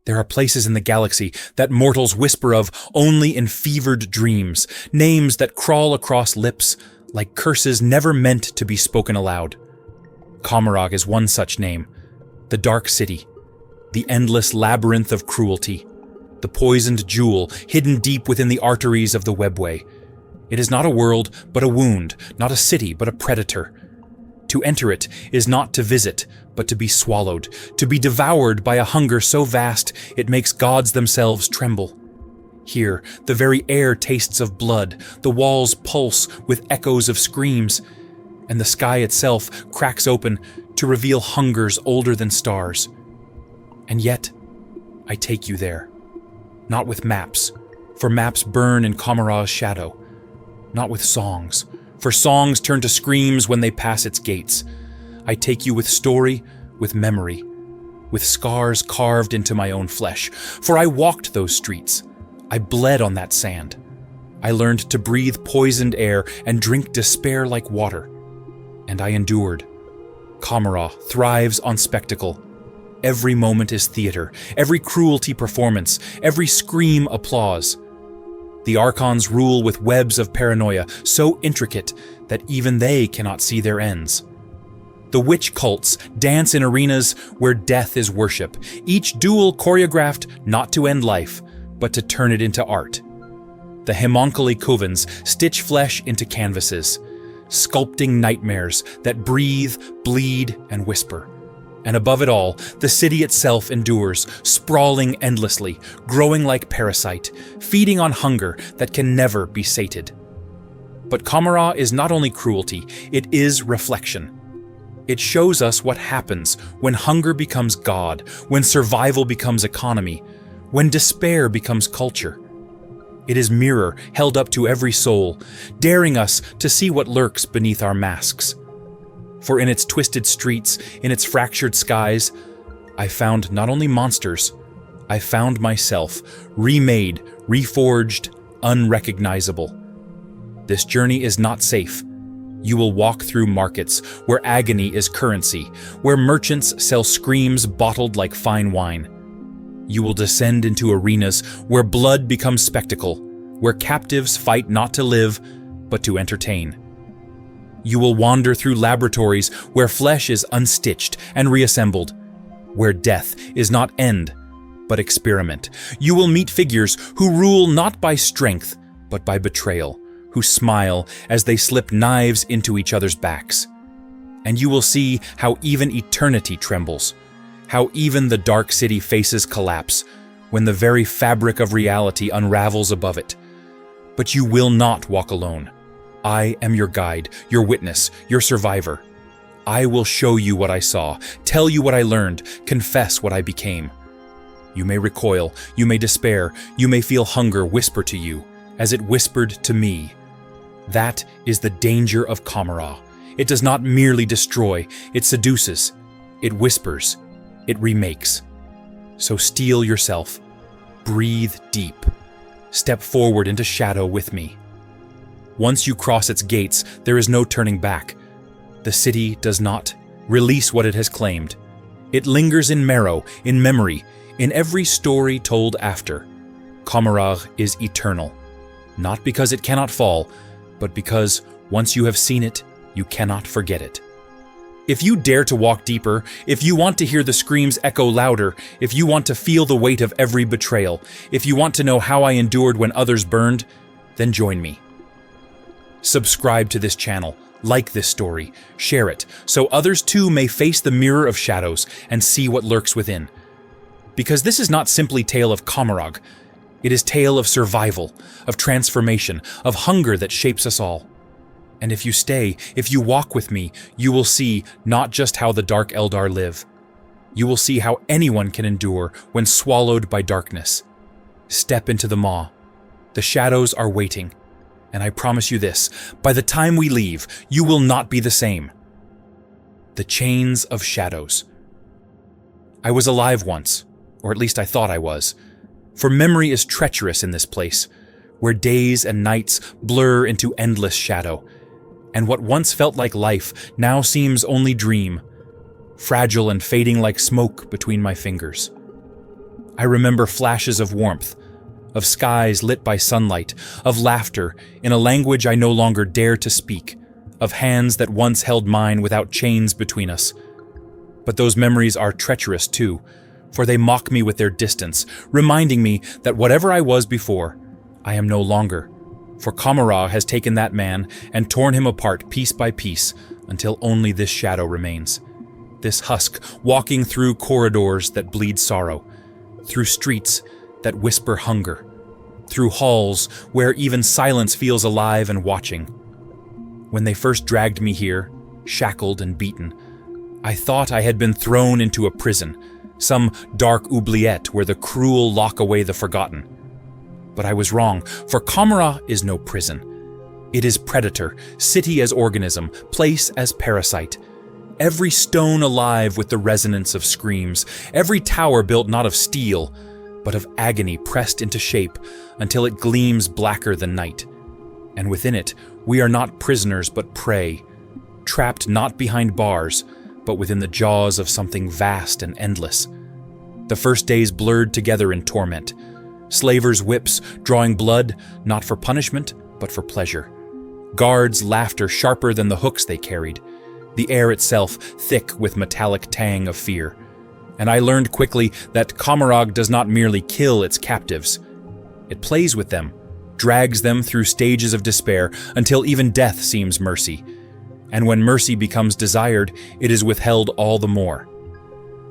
There are places in the galaxy that mortals whisper of only in fevered dreams, names that crawl across lips like curses never meant to be spoken aloud. Commorragh is one such name, the Dark City, the endless labyrinth of cruelty, the poisoned jewel hidden deep within the arteries of the Webway. It is not a world, but a wound, not a city, but a predator. To enter it is not to visit, but to be swallowed, to be devoured by a hunger so vast it makes gods themselves tremble. Here, the very air tastes of blood, the walls pulse with echoes of screams, and the sky itself cracks open to reveal hungers older than stars. And yet, I take you there. Not with maps, for maps burn in Commorragh's shadow. Not with songs, for songs turn to screams when they pass its gates. I take you with story, with memory, with scars carved into my own flesh. For I walked those streets. I bled on that sand. I learned to breathe poisoned air and drink despair like water. And I endured. Commorragh thrives on spectacle. Every moment is theater, every cruelty performance, every scream applause. The Archons rule with webs of paranoia so intricate that even they cannot see their ends. The witch cults dance in arenas where death is worship, each duel choreographed not to end life, but to turn it into art. The homunculi covens stitch flesh into canvases, sculpting nightmares that breathe, bleed, and whisper. And above it all, the city itself endures, sprawling endlessly, growing like parasite, feeding on hunger that can never be sated. But Commorragh is not only cruelty, it is reflection. It shows us what happens when hunger becomes God, when survival becomes economy, when despair becomes culture. It is mirror held up to every soul, daring us to see what lurks beneath our masks. For in its twisted streets, in its fractured skies, I found not only monsters, I found myself, remade, reforged, unrecognizable. This journey is not safe. You will walk through markets where agony is currency, where merchants sell screams bottled like fine wine. You will descend into arenas where blood becomes spectacle, where captives fight not to live, but to entertain. You will wander through laboratories where flesh is unstitched and reassembled, where death is not end, but experiment. You will meet figures who rule not by strength, but by betrayal, who smile as they slip knives into each other's backs. And you will see how even eternity trembles, how even the dark city faces collapse, when the very fabric of reality unravels above it. But you will not walk alone. I am your guide, your witness, your survivor. I will show you what I saw, tell you what I learned, confess what I became. You may recoil, you may despair, you may feel hunger whisper to you, as it whispered to me. That is the danger of Commorragh. It does not merely destroy, it seduces, it whispers, it remakes. So steel yourself, breathe deep, step forward into shadow with me. Once you cross its gates, there is no turning back. The city does not release what it has claimed. It lingers in marrow, in memory, in every story told after. Commorragh is eternal, not because it cannot fall, but because once you have seen it, you cannot forget it. If you dare to walk deeper, if you want to hear the screams echo louder, if you want to feel the weight of every betrayal, if you want to know how I endured when others burned, then join me. Subscribe to this channel, like this story, share it, so others too may face the mirror of shadows and see what lurks within. Because this is not simply tale of Commorragh, it is tale of survival, of transformation, of hunger that shapes us all. And if you stay, if you walk with me, you will see not just how the Dark Eldar live. You will see how anyone can endure when swallowed by darkness. Step into the maw. The shadows are waiting. And I promise you this, by the time we leave, you will not be the same. The chains of shadows. I was alive once, or at least I thought I was. For memory is treacherous in this place, where days and nights blur into endless shadow, and what once felt like life now seems only dream, fragile and fading like smoke between my fingers. I remember flashes of warmth, of skies lit by sunlight, of laughter in a language I no longer dare to speak, of hands that once held mine without chains between us. But those memories are treacherous too, for they mock me with their distance, reminding me that whatever I was before, I am no longer. For Commorragh has taken that man and torn him apart piece by piece until only this shadow remains. This husk walking through corridors that bleed sorrow, through streets that whisper hunger, through halls where even silence feels alive and watching. When they first dragged me here, shackled and beaten, I thought I had been thrown into a prison, some dark oubliette where the cruel lock away the forgotten. But I was wrong, for Commorragh is no prison. It is predator, city as organism, place as parasite. Every stone alive with the resonance of screams, every tower built not of steel, but of agony pressed into shape until it gleams blacker than night. And within it, we are not prisoners but prey, trapped not behind bars, but within the jaws of something vast and endless. The first days blurred together in torment, slavers' whips drawing blood not for punishment, but for pleasure. Guards' laughter sharper than the hooks they carried, the air itself thick with metallic tang of fear. And I learned quickly that Commorragh does not merely kill its captives. It plays with them, drags them through stages of despair until even death seems mercy. And when mercy becomes desired, it is withheld all the more.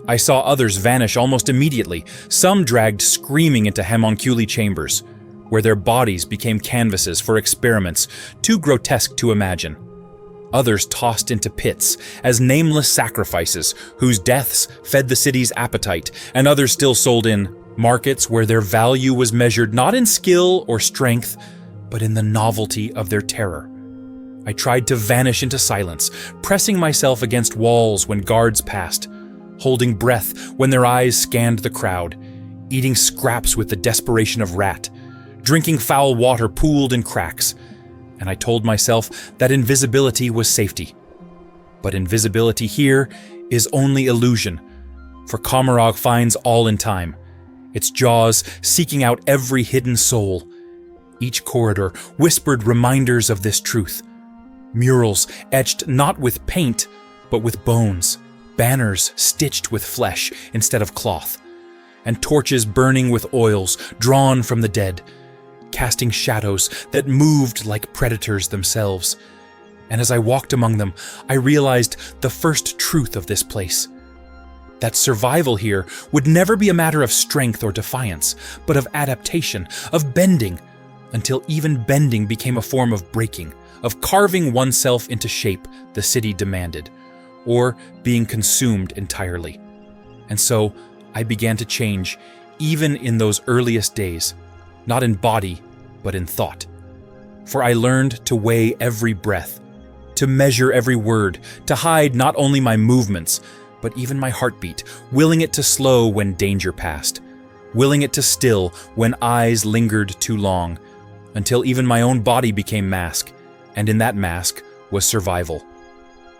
I saw others vanish almost immediately, some dragged screaming into homunculi chambers, where their bodies became canvases for experiments too grotesque to imagine. Others tossed into pits as nameless sacrifices whose deaths fed the city's appetite, and others still sold in markets where their value was measured not in skill or strength, but in the novelty of their terror. I tried to vanish into silence, pressing myself against walls when guards passed, holding breath when their eyes scanned the crowd, eating scraps with the desperation of rat, drinking foul water pooled in cracks, and I told myself that invisibility was safety. But invisibility here is only illusion, for Commorragh finds all in time, its jaws seeking out every hidden soul. Each corridor whispered reminders of this truth. Murals etched not with paint, but with bones, banners stitched with flesh instead of cloth, and torches burning with oils drawn from the dead, casting shadows that moved like predators themselves. And as I walked among them, I realized the first truth of this place. That survival here would never be a matter of strength or defiance, but of adaptation, of bending, until even bending became a form of breaking, of carving oneself into shape the city demanded, or being consumed entirely. And so I began to change, even in those earliest days, not in body, but in thought. For I learned to weigh every breath, to measure every word, to hide not only my movements, but even my heartbeat, willing it to slow when danger passed, willing it to still when eyes lingered too long, until even my own body became mask, and in that mask was survival.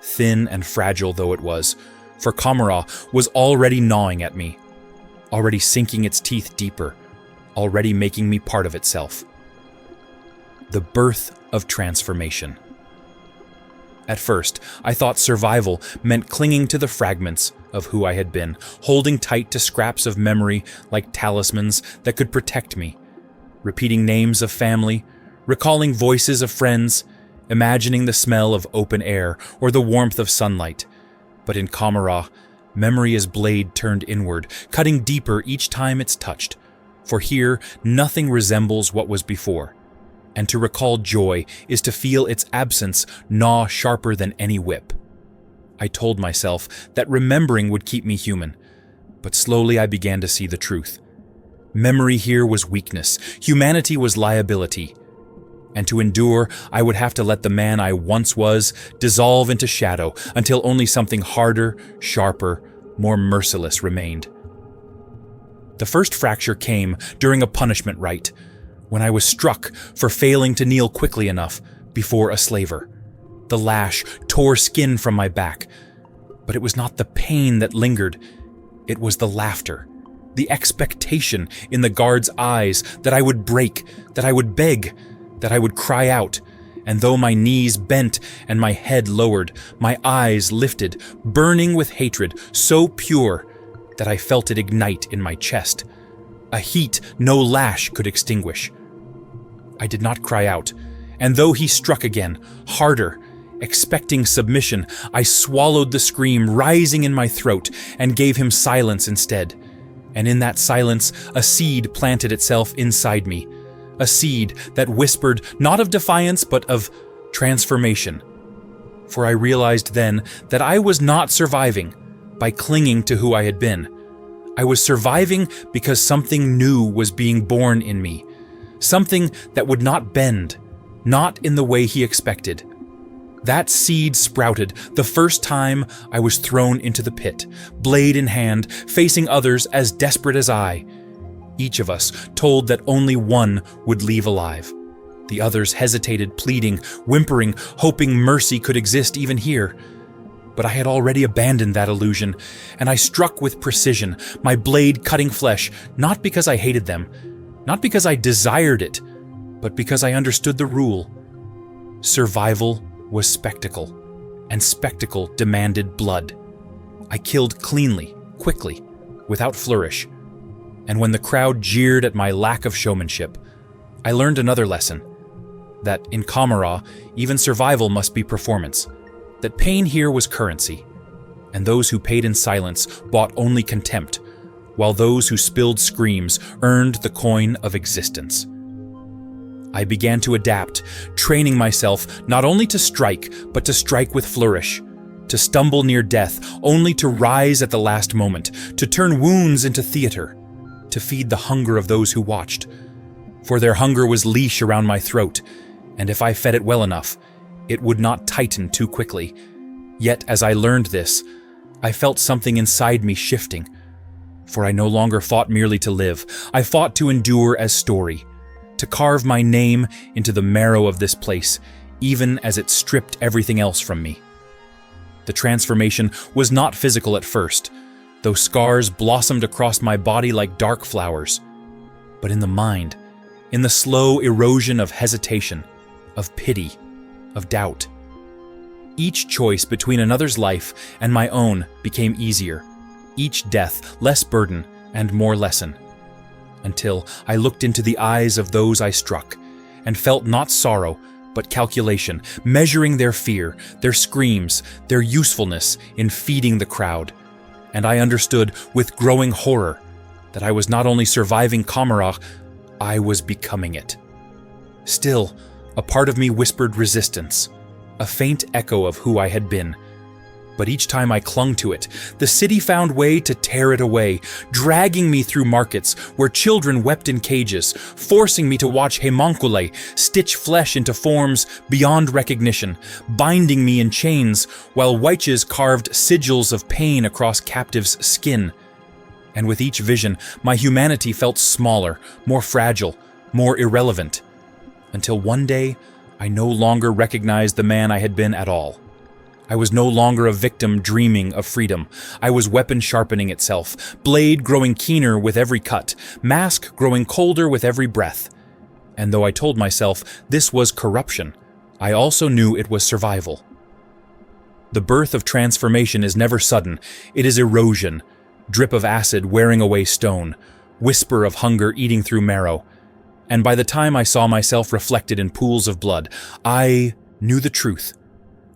Thin and fragile though it was, for Commorragh was already gnawing at me, already sinking its teeth deeper, already making me part of itself. The birth of transformation. At first, I thought survival meant clinging to the fragments of who I had been, holding tight to scraps of memory like talismans that could protect me, repeating names of family, recalling voices of friends, imagining the smell of open air or the warmth of sunlight. But in Commorragh, memory is blade turned inward, cutting deeper each time it's touched, for here nothing resembles what was before. And to recall joy is to feel its absence gnaw sharper than any whip. I told myself that remembering would keep me human, but slowly I began to see the truth. Memory here was weakness, humanity was liability, and to endure, I would have to let the man I once was dissolve into shadow until only something harder, sharper, more merciless remained. The first fracture came during a punishment rite, when I was struck for failing to kneel quickly enough before a slaver. The lash tore skin from my back, but it was not the pain that lingered, it was the laughter. The expectation in the guard's eyes that I would break, that I would beg, that I would cry out, and though my knees bent and my head lowered, my eyes lifted, burning with hatred so pure that I felt it ignite in my chest, a heat no lash could extinguish. I did not cry out, and though he struck again, harder, expecting submission, I swallowed the scream rising in my throat and gave him silence instead. And in that silence, a seed planted itself inside me, a seed that whispered not of defiance but of transformation. For I realized then that I was not surviving by clinging to who I had been. I was surviving because something new was being born in me, something that would not bend, not in the way he expected. That seed sprouted the first time I was thrown into the pit, blade in hand, facing others as desperate as I. Each of us told that only one would leave alive. The others hesitated, pleading, whimpering, hoping mercy could exist even here. But I had already abandoned that illusion, and I struck with precision, my blade cutting flesh, not because I hated them, not because I desired it, but because I understood the rule. Survival was spectacle, and spectacle demanded blood. I killed cleanly, quickly, without flourish. And when the crowd jeered at my lack of showmanship, I learned another lesson, that in Commorragh, even survival must be performance, that pain here was currency, and those who paid in silence bought only contempt, while those who spilled screams earned the coin of existence. I began to adapt, training myself not only to strike, but to strike with flourish, to stumble near death, only to rise at the last moment, to turn wounds into theater, to feed the hunger of those who watched. For their hunger was leash around my throat, and if I fed it well enough, it would not tighten too quickly. Yet as I learned this, I felt something inside me shifting. For I no longer fought merely to live, I fought to endure as story, to carve my name into the marrow of this place, even as it stripped everything else from me. The transformation was not physical at first, though scars blossomed across my body like dark flowers, but in the mind, in the slow erosion of hesitation, of pity, of doubt. Each choice between another's life and my own became easier, each death less burden and more lesson, until I looked into the eyes of those I struck and felt not sorrow, but calculation, measuring their fear, their screams, their usefulness in feeding the crowd. And I understood with growing horror that I was not only surviving Commorragh, I was becoming it. Still, a part of me whispered resistance, a faint echo of who I had been. But each time I clung to it, the city found way to tear it away, dragging me through markets where children wept in cages, forcing me to watch homunculi stitch flesh into forms beyond recognition, binding me in chains, while wyches carved sigils of pain across captives' skin. And with each vision, my humanity felt smaller, more fragile, more irrelevant, until one day I no longer recognized the man I had been at all. I was no longer a victim dreaming of freedom. I was weapon sharpening itself, blade growing keener with every cut, mask growing colder with every breath. And though I told myself this was corruption, I also knew it was survival. The birth of transformation is never sudden. It is erosion, drip of acid wearing away stone, whisper of hunger eating through marrow. And by the time I saw myself reflected in pools of blood, I knew the truth.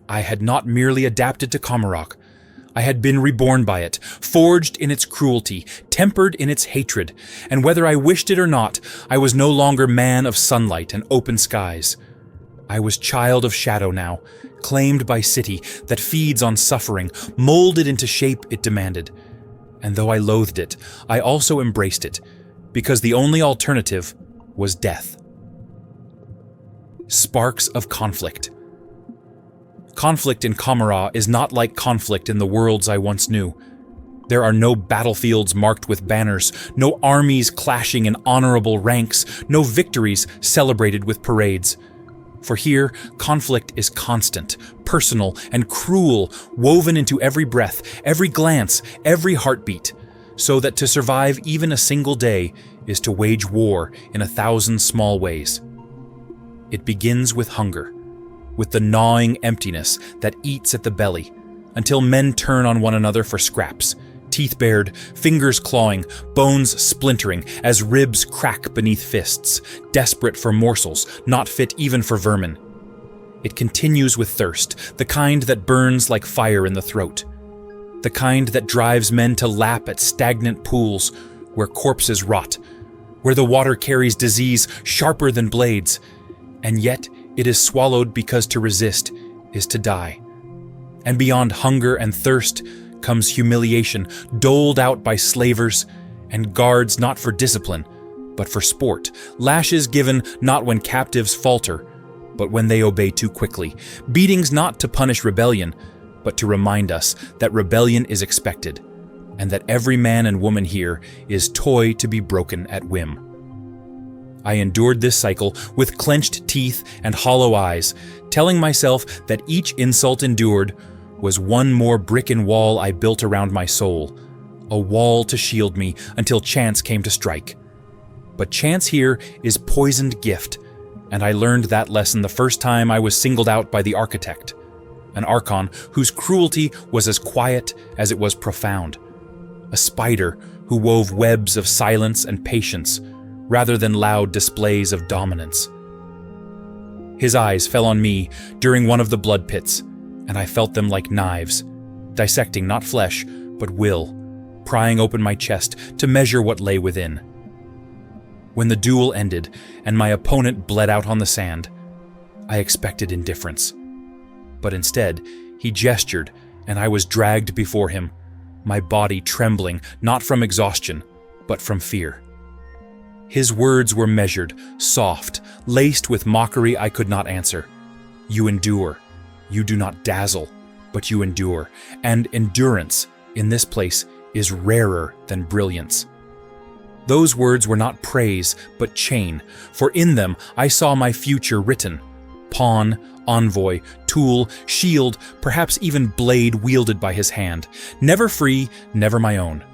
I had not merely adapted to Commorragh. I had been reborn by it, forged in its cruelty, tempered in its hatred, and whether I wished it or not, I was no longer man of sunlight and open skies. I was child of shadow now, claimed by city that feeds on suffering, molded into shape it demanded. And though I loathed it, I also embraced it, because the only alternative was death. Sparks of conflict. Conflict in Commorragh is not like conflict in the worlds I once knew. There are no battlefields marked with banners, no armies clashing in honorable ranks, no victories celebrated with parades. For here, conflict is constant, personal, and cruel, woven into every breath, every glance, every heartbeat. so that to survive even a single day is to wage war in 1,000 small ways. It begins with hunger, with the gnawing emptiness that eats at the belly, until men turn on one another for scraps, teeth bared, fingers clawing, bones splintering as ribs crack beneath fists, desperate for morsels not fit even for vermin. It continues with thirst, the kind that burns like fire in the throat, the kind that drives men to lap at stagnant pools where corpses rot, where the water carries disease sharper than blades, and yet it is swallowed because to resist is to die. And beyond hunger and thirst comes humiliation doled out by slavers and guards not for discipline, but for sport, lashes given not when captives falter, but when they obey too quickly, beatings not to punish rebellion, but to remind us that rebellion is expected, and that every man and woman here is toy to be broken at whim. I endured this cycle with clenched teeth and hollow eyes, telling myself that each insult endured was one more brick and wall I built around my soul, a wall to shield me until chance came to strike. But chance here is poisoned gift, and I learned that lesson the first time I was singled out by the architect, an archon whose cruelty was as quiet as it was profound, a spider who wove webs of silence and patience rather than loud displays of dominance. His eyes fell on me during one of the blood pits, and I felt them like knives, dissecting not flesh, but will, prying open my chest to measure what lay within. When the duel ended and my opponent bled out on the sand, I expected indifference. But instead, he gestured, and I was dragged before him, my body trembling not from exhaustion, but from fear. His words were measured, soft, laced with mockery I could not answer. You endure. You do not dazzle, but you endure, and endurance, in this place, is rarer than brilliance. Those words were not praise, but chain, for in them I saw my future written. Pawn, envoy, tool, shield, perhaps even blade wielded by his hand. Never free, never my own.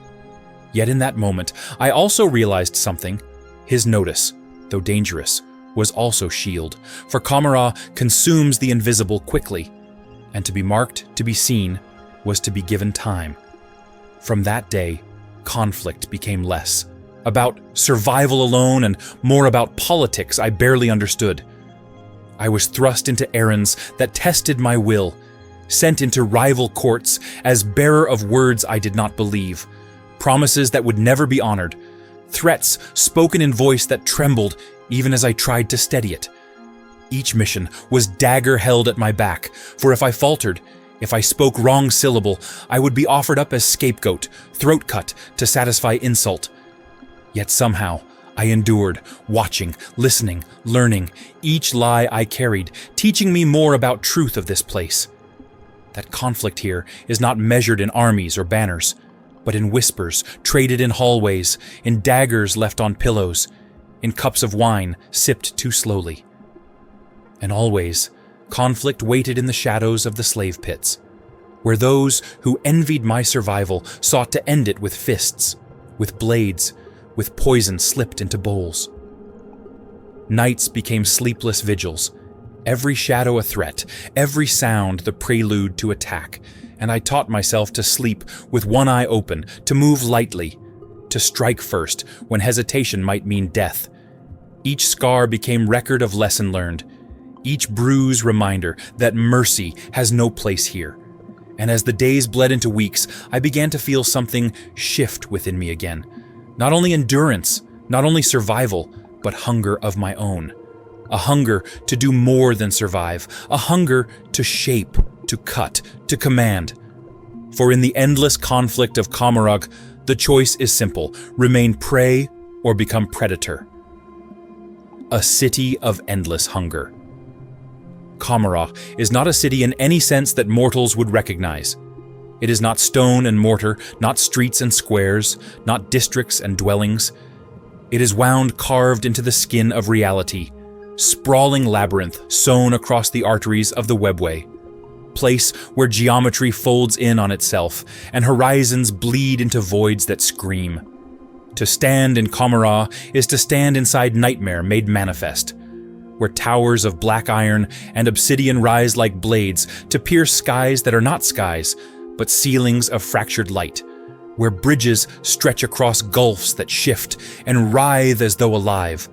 Yet in that moment, I also realized something. His notice, though dangerous, was also shield, for Commorragh consumes the invisible quickly, and to be marked, to be seen, was to be given time. From that day, conflict became less about survival alone and more about politics I barely understood. I was thrust into errands that tested my will, sent into rival courts as bearer of words I did not believe, promises that would never be honored, threats spoken in voice that trembled even as I tried to steady it. Each mission was dagger held at my back, for if I faltered, if I spoke wrong syllable, I would be offered up as scapegoat, throat cut to satisfy insult. Yet somehow, I endured, watching, listening, learning, each lie I carried, teaching me more about truth of this place. That conflict here is not measured in armies or banners, but in whispers traded in hallways, in daggers left on pillows, in cups of wine sipped too slowly. And always, conflict waited in the shadows of the slave pits, where those who envied my survival sought to end it with fists, with blades, with poison slipped into bowls. Nights became sleepless vigils, every shadow a threat, every sound the prelude to attack, and I taught myself to sleep with one eye open, to move lightly, to strike first when hesitation might mean death. Each scar became record of lesson learned, each bruise reminder that mercy has no place here. And as the days bled into weeks, I began to feel something shift within me again. Not only endurance, not only survival, but hunger of my own. A hunger to do more than survive, a hunger to shape, to cut, to command. For in the endless conflict of Commorragh, the choice is simple: remain prey or become predator. A city of endless hunger. Commorragh is not a city in any sense that mortals would recognize. It is not stone and mortar, not streets and squares, not districts and dwellings. It is wound carved into the skin of reality, sprawling labyrinth sewn across the arteries of the Webway. place where geometry folds in on itself and horizons bleed into voids that scream. To stand in Commorragh is to stand inside nightmare made manifest, where towers of black iron and obsidian rise like blades to pierce skies that are not skies, but ceilings of fractured light, where bridges stretch across gulfs that shift and writhe as though alive,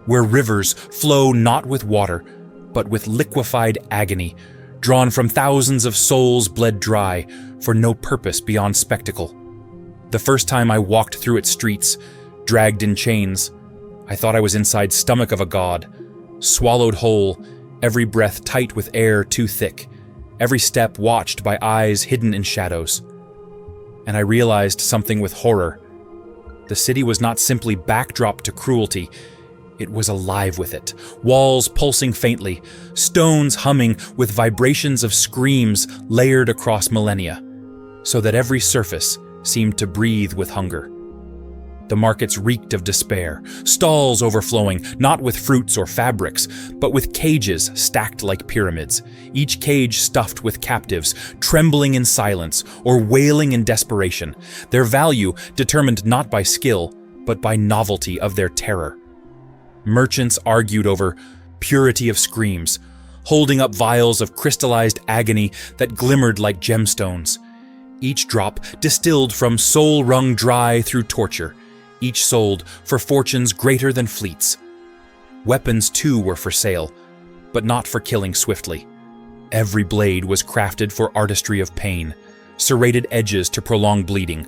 where rivers flow not with water, but with liquefied agony, drawn from thousands of souls bled dry for no purpose beyond spectacle. The first time I walked through its streets, dragged in chains, I thought I was inside stomach of a god, swallowed whole, every breath tight with air too thick, every step watched by eyes hidden in shadows. And I realized something with horror. The city was not simply backdrop to cruelty, it was alive with it, walls pulsing faintly, stones humming with vibrations of screams layered across millennia, so that every surface seemed to breathe with hunger. The markets reeked of despair, stalls overflowing, not with fruits or fabrics, but with cages stacked like pyramids, each cage stuffed with captives, trembling in silence or wailing in desperation, their value determined not by skill, but by novelty of their terror. Merchants argued over purity of screams, holding up vials of crystallized agony that glimmered like gemstones, each drop distilled from soul wrung dry through torture, each sold for fortunes greater than fleets. Weapons too were for sale, but not for killing swiftly. Every blade was crafted for artistry of pain, serrated edges to prolong bleeding,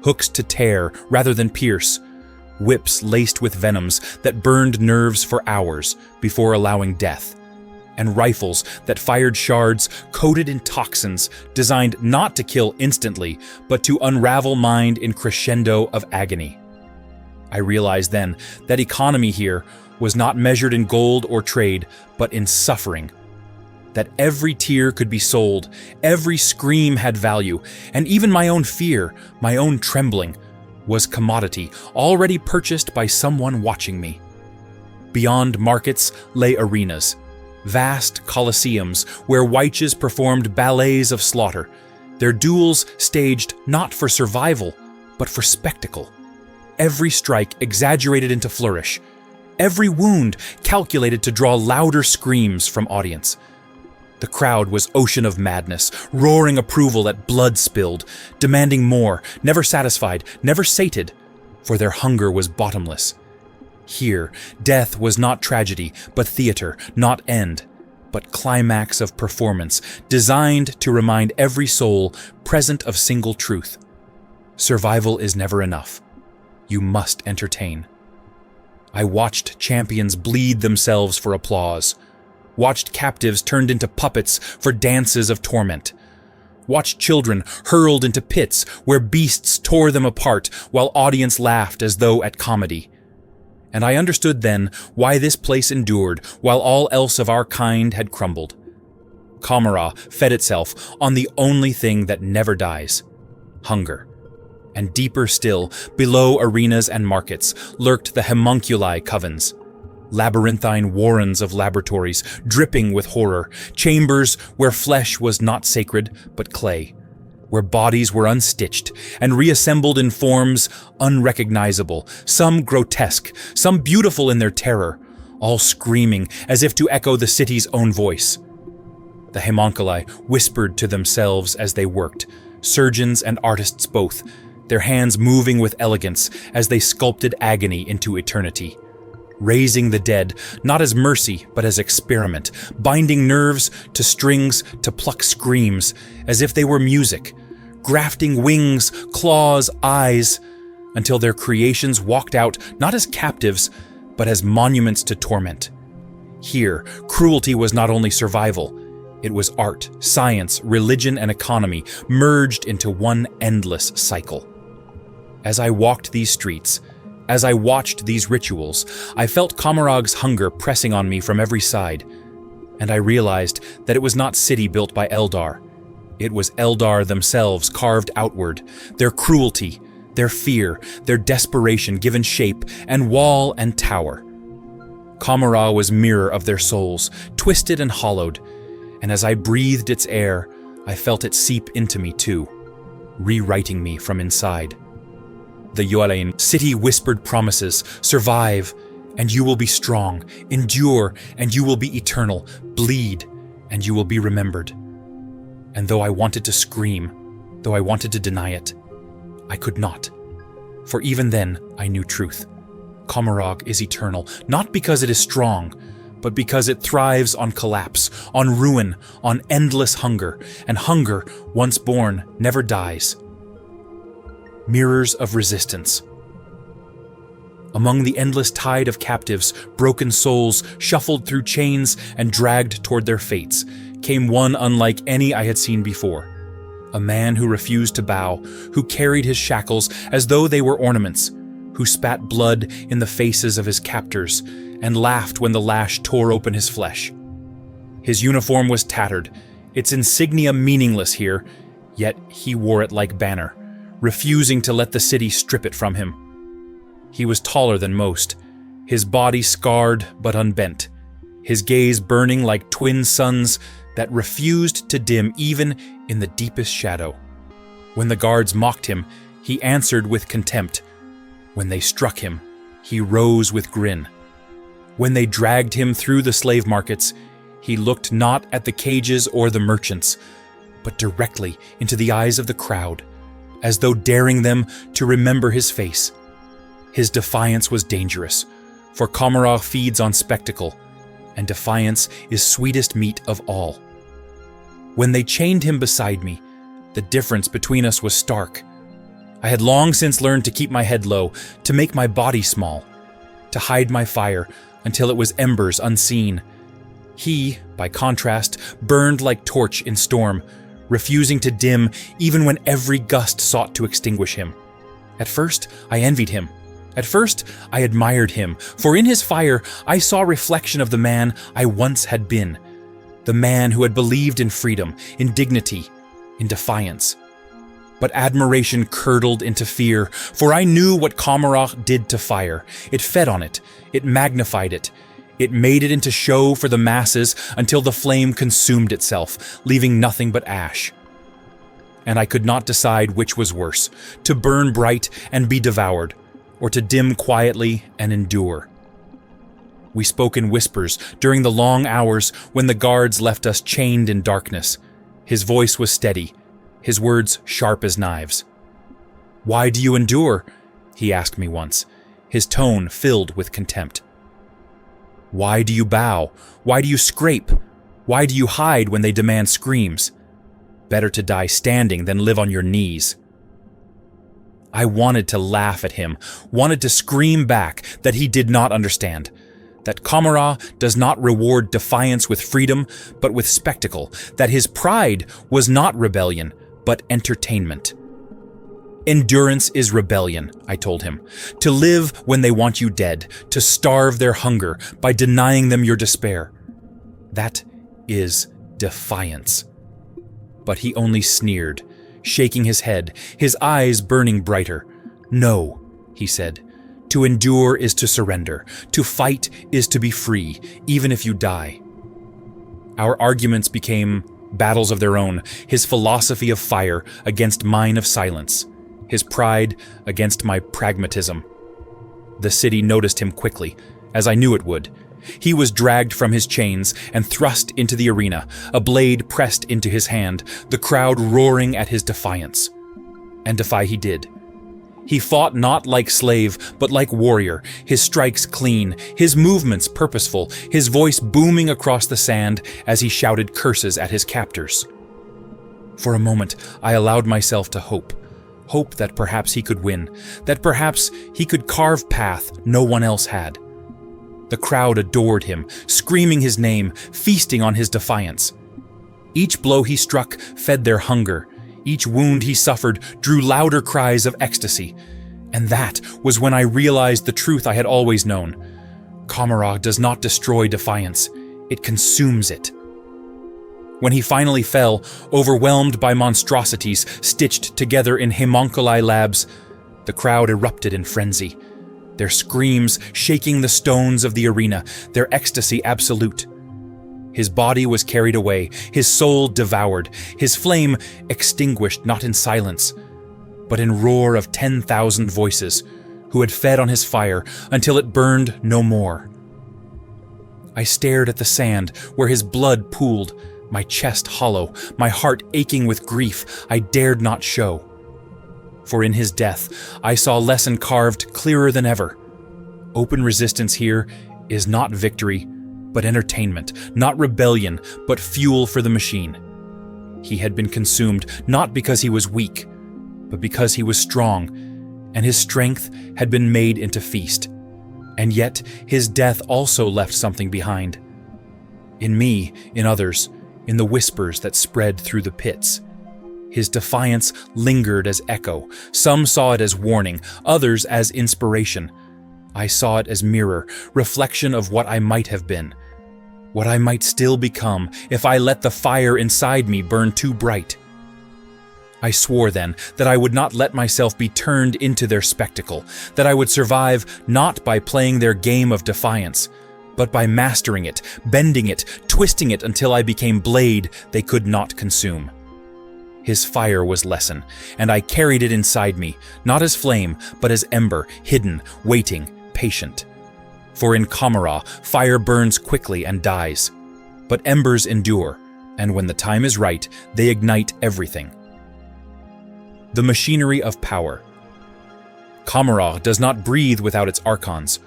hooks to tear rather than pierce, whips laced with venoms that burned nerves for hours before allowing death, and rifles that fired shards coated in toxins designed not to kill instantly, but to unravel mind in crescendo of agony. I realized then that economy here was not measured in gold or trade, but in suffering. That every tear could be sold, every scream had value, and even my own fear, my own trembling, was commodity already purchased by someone watching me. Beyond markets lay arenas, vast coliseums where wyches performed ballets of slaughter, their duels staged not for survival, but for spectacle. Every strike exaggerated into flourish, every wound calculated to draw louder screams from audience. The crowd was ocean of madness, roaring approval at blood spilled, demanding more, never satisfied, never sated, for their hunger was bottomless. Here, death was not tragedy, but theater, not end, but climax of performance, designed to remind every soul present of single truth. Survival is never enough. You must entertain. I watched champions bleed themselves for applause, watched captives turned into puppets for dances of torment, watched children hurled into pits where beasts tore them apart while audience laughed as though at comedy. And I understood then why this place endured while all else of our kind had crumbled. Commorragh fed itself on the only thing that never dies, hunger. And deeper still, below arenas and markets, lurked the homunculi covens, labyrinthine warrens of laboratories dripping with horror, chambers where flesh was not sacred but clay, where bodies were unstitched and reassembled in forms unrecognizable, some grotesque, some beautiful in their terror, all screaming as if to echo the city's own voice. The homunculi whispered to themselves as they worked, surgeons and artists both, their hands moving with elegance as they sculpted agony into eternity. Raising the dead, not as mercy, but as experiment, binding nerves to strings to pluck screams, as if they were music, grafting wings, claws, eyes, until their creations walked out not as captives, but as monuments to torment. Here, cruelty was not only survival, it was art, science, religion, and economy merged into one endless cycle. As I walked these streets, as I watched these rituals, I felt Commorragh's hunger pressing on me from every side, and I realized that it was not city built by Eldar. It was Eldar themselves carved outward, their cruelty, their fear, their desperation given shape and wall and tower. Commorragh was mirror of their souls, twisted and hollowed, and as I breathed its air, I felt it seep into me too, rewriting me from inside. The Yoalain city whispered promises: survive, and you will be strong; endure, and you will be eternal; bleed, and you will be remembered. And though I wanted to scream, though I wanted to deny it, I could not. For even then, I knew truth. Commorragh is eternal, not because it is strong, but because it thrives on collapse, on ruin, on endless hunger, and hunger, once born, never dies. Mirrors of resistance. Among the endless tide of captives, broken souls shuffled through chains and dragged toward their fates, came one unlike any I had seen before. A man who refused to bow, who carried his shackles as though they were ornaments, who spat blood in the faces of his captors and laughed when the lash tore open his flesh. His uniform was tattered, its insignia meaningless here, yet he wore it like banner, refusing to let the city strip it from him. He was taller than most, his body scarred but unbent, his gaze burning like twin suns that refused to dim even in the deepest shadow. When the guards mocked him, he answered with contempt. When they struck him, he rose with grin. When they dragged him through the slave markets, he looked not at the cages or the merchants, but directly into the eyes of the crowd, as though daring them to remember his face. His defiance was dangerous, for Commorragh feeds on spectacle, and defiance is sweetest meat of all. When they chained him beside me, the difference between us was stark. I had long since learned to keep my head low, to make my body small, to hide my fire until it was embers unseen. He, by contrast, burned like torch in storm, refusing to dim even when every gust sought to extinguish him. At first, I envied him. At first, I admired him, for in his fire I saw reflection of the man I once had been, the man who had believed in freedom, in dignity, in defiance. But admiration curdled into fear, for I knew what Commorragh did to fire. It fed on it, it magnified it, it made it into show for the masses until the flame consumed itself, leaving nothing but ash. And I could not decide which was worse, to burn bright and be devoured, or to dim quietly and endure. We spoke in whispers during the long hours when the guards left us chained in darkness. His voice was steady, his words sharp as knives. "Why do you endure?" he asked me once, his tone filled with contempt. "Why do you bow? Why do you scrape? Why do you hide when they demand screams? Better to die standing than live on your knees." I wanted to laugh at him, wanted to scream back that he did not understand, that Commorragh does not reward defiance with freedom, but with spectacle, that his pride was not rebellion, but entertainment. Endurance is rebellion, I told him, to live when they want you dead, to starve their hunger by denying them your despair. That is defiance. But he only sneered, shaking his head, his eyes burning brighter. "No," he said, "to endure is to surrender. To fight is to be free, even if you die." Our arguments became battles of their own, his philosophy of fire against mine of silence, his pride against my pragmatism. The city noticed him quickly, as I knew it would. He was dragged from his chains and thrust into the arena, a blade pressed into his hand, the crowd roaring at his defiance. And defy he did. He fought not like slave, but like warrior, his strikes clean, his movements purposeful, his voice booming across the sand as he shouted curses at his captors. For a moment, I allowed myself to hope that perhaps he could win, that perhaps he could carve path no one else had. The crowd adored him, screaming his name, feasting on his defiance. Each blow he struck fed their hunger. Each wound he suffered drew louder cries of ecstasy. And that was when I realized the truth I had always known. Commorragh does not destroy defiance, it consumes it. When he finally fell, overwhelmed by monstrosities stitched together in homunculi labs, the crowd erupted in frenzy, their screams shaking the stones of the arena, their ecstasy absolute. His body was carried away, his soul devoured, his flame extinguished not in silence, but in roar of 10,000 voices, who had fed on his fire until it burned no more. I stared at the sand where his blood pooled, my chest hollow, my heart aching with grief I dared not show. For in his death I saw lesson carved clearer than ever. Open resistance here is not victory, but entertainment, not rebellion, but fuel for the machine. He had been consumed not because he was weak, but because he was strong, and his strength had been made into feast. And yet his death also left something behind. In me, in others, in the whispers that spread through the pits. His defiance lingered as echo. Some saw it as warning, others as inspiration. I saw it as mirror, reflection of what I might have been, what I might still become if I let the fire inside me burn too bright. I swore then that I would not let myself be turned into their spectacle, that I would survive not by playing their game of defiance, but by mastering it, bending it, twisting it until I became blade they could not consume. His fire was lesson, and I carried it inside me, not as flame, but as ember, hidden, waiting, patient. For in Commorragh, fire burns quickly and dies, but embers endure, and when the time is right, they ignite everything. The machinery of power. Commorragh does not breathe without its archons,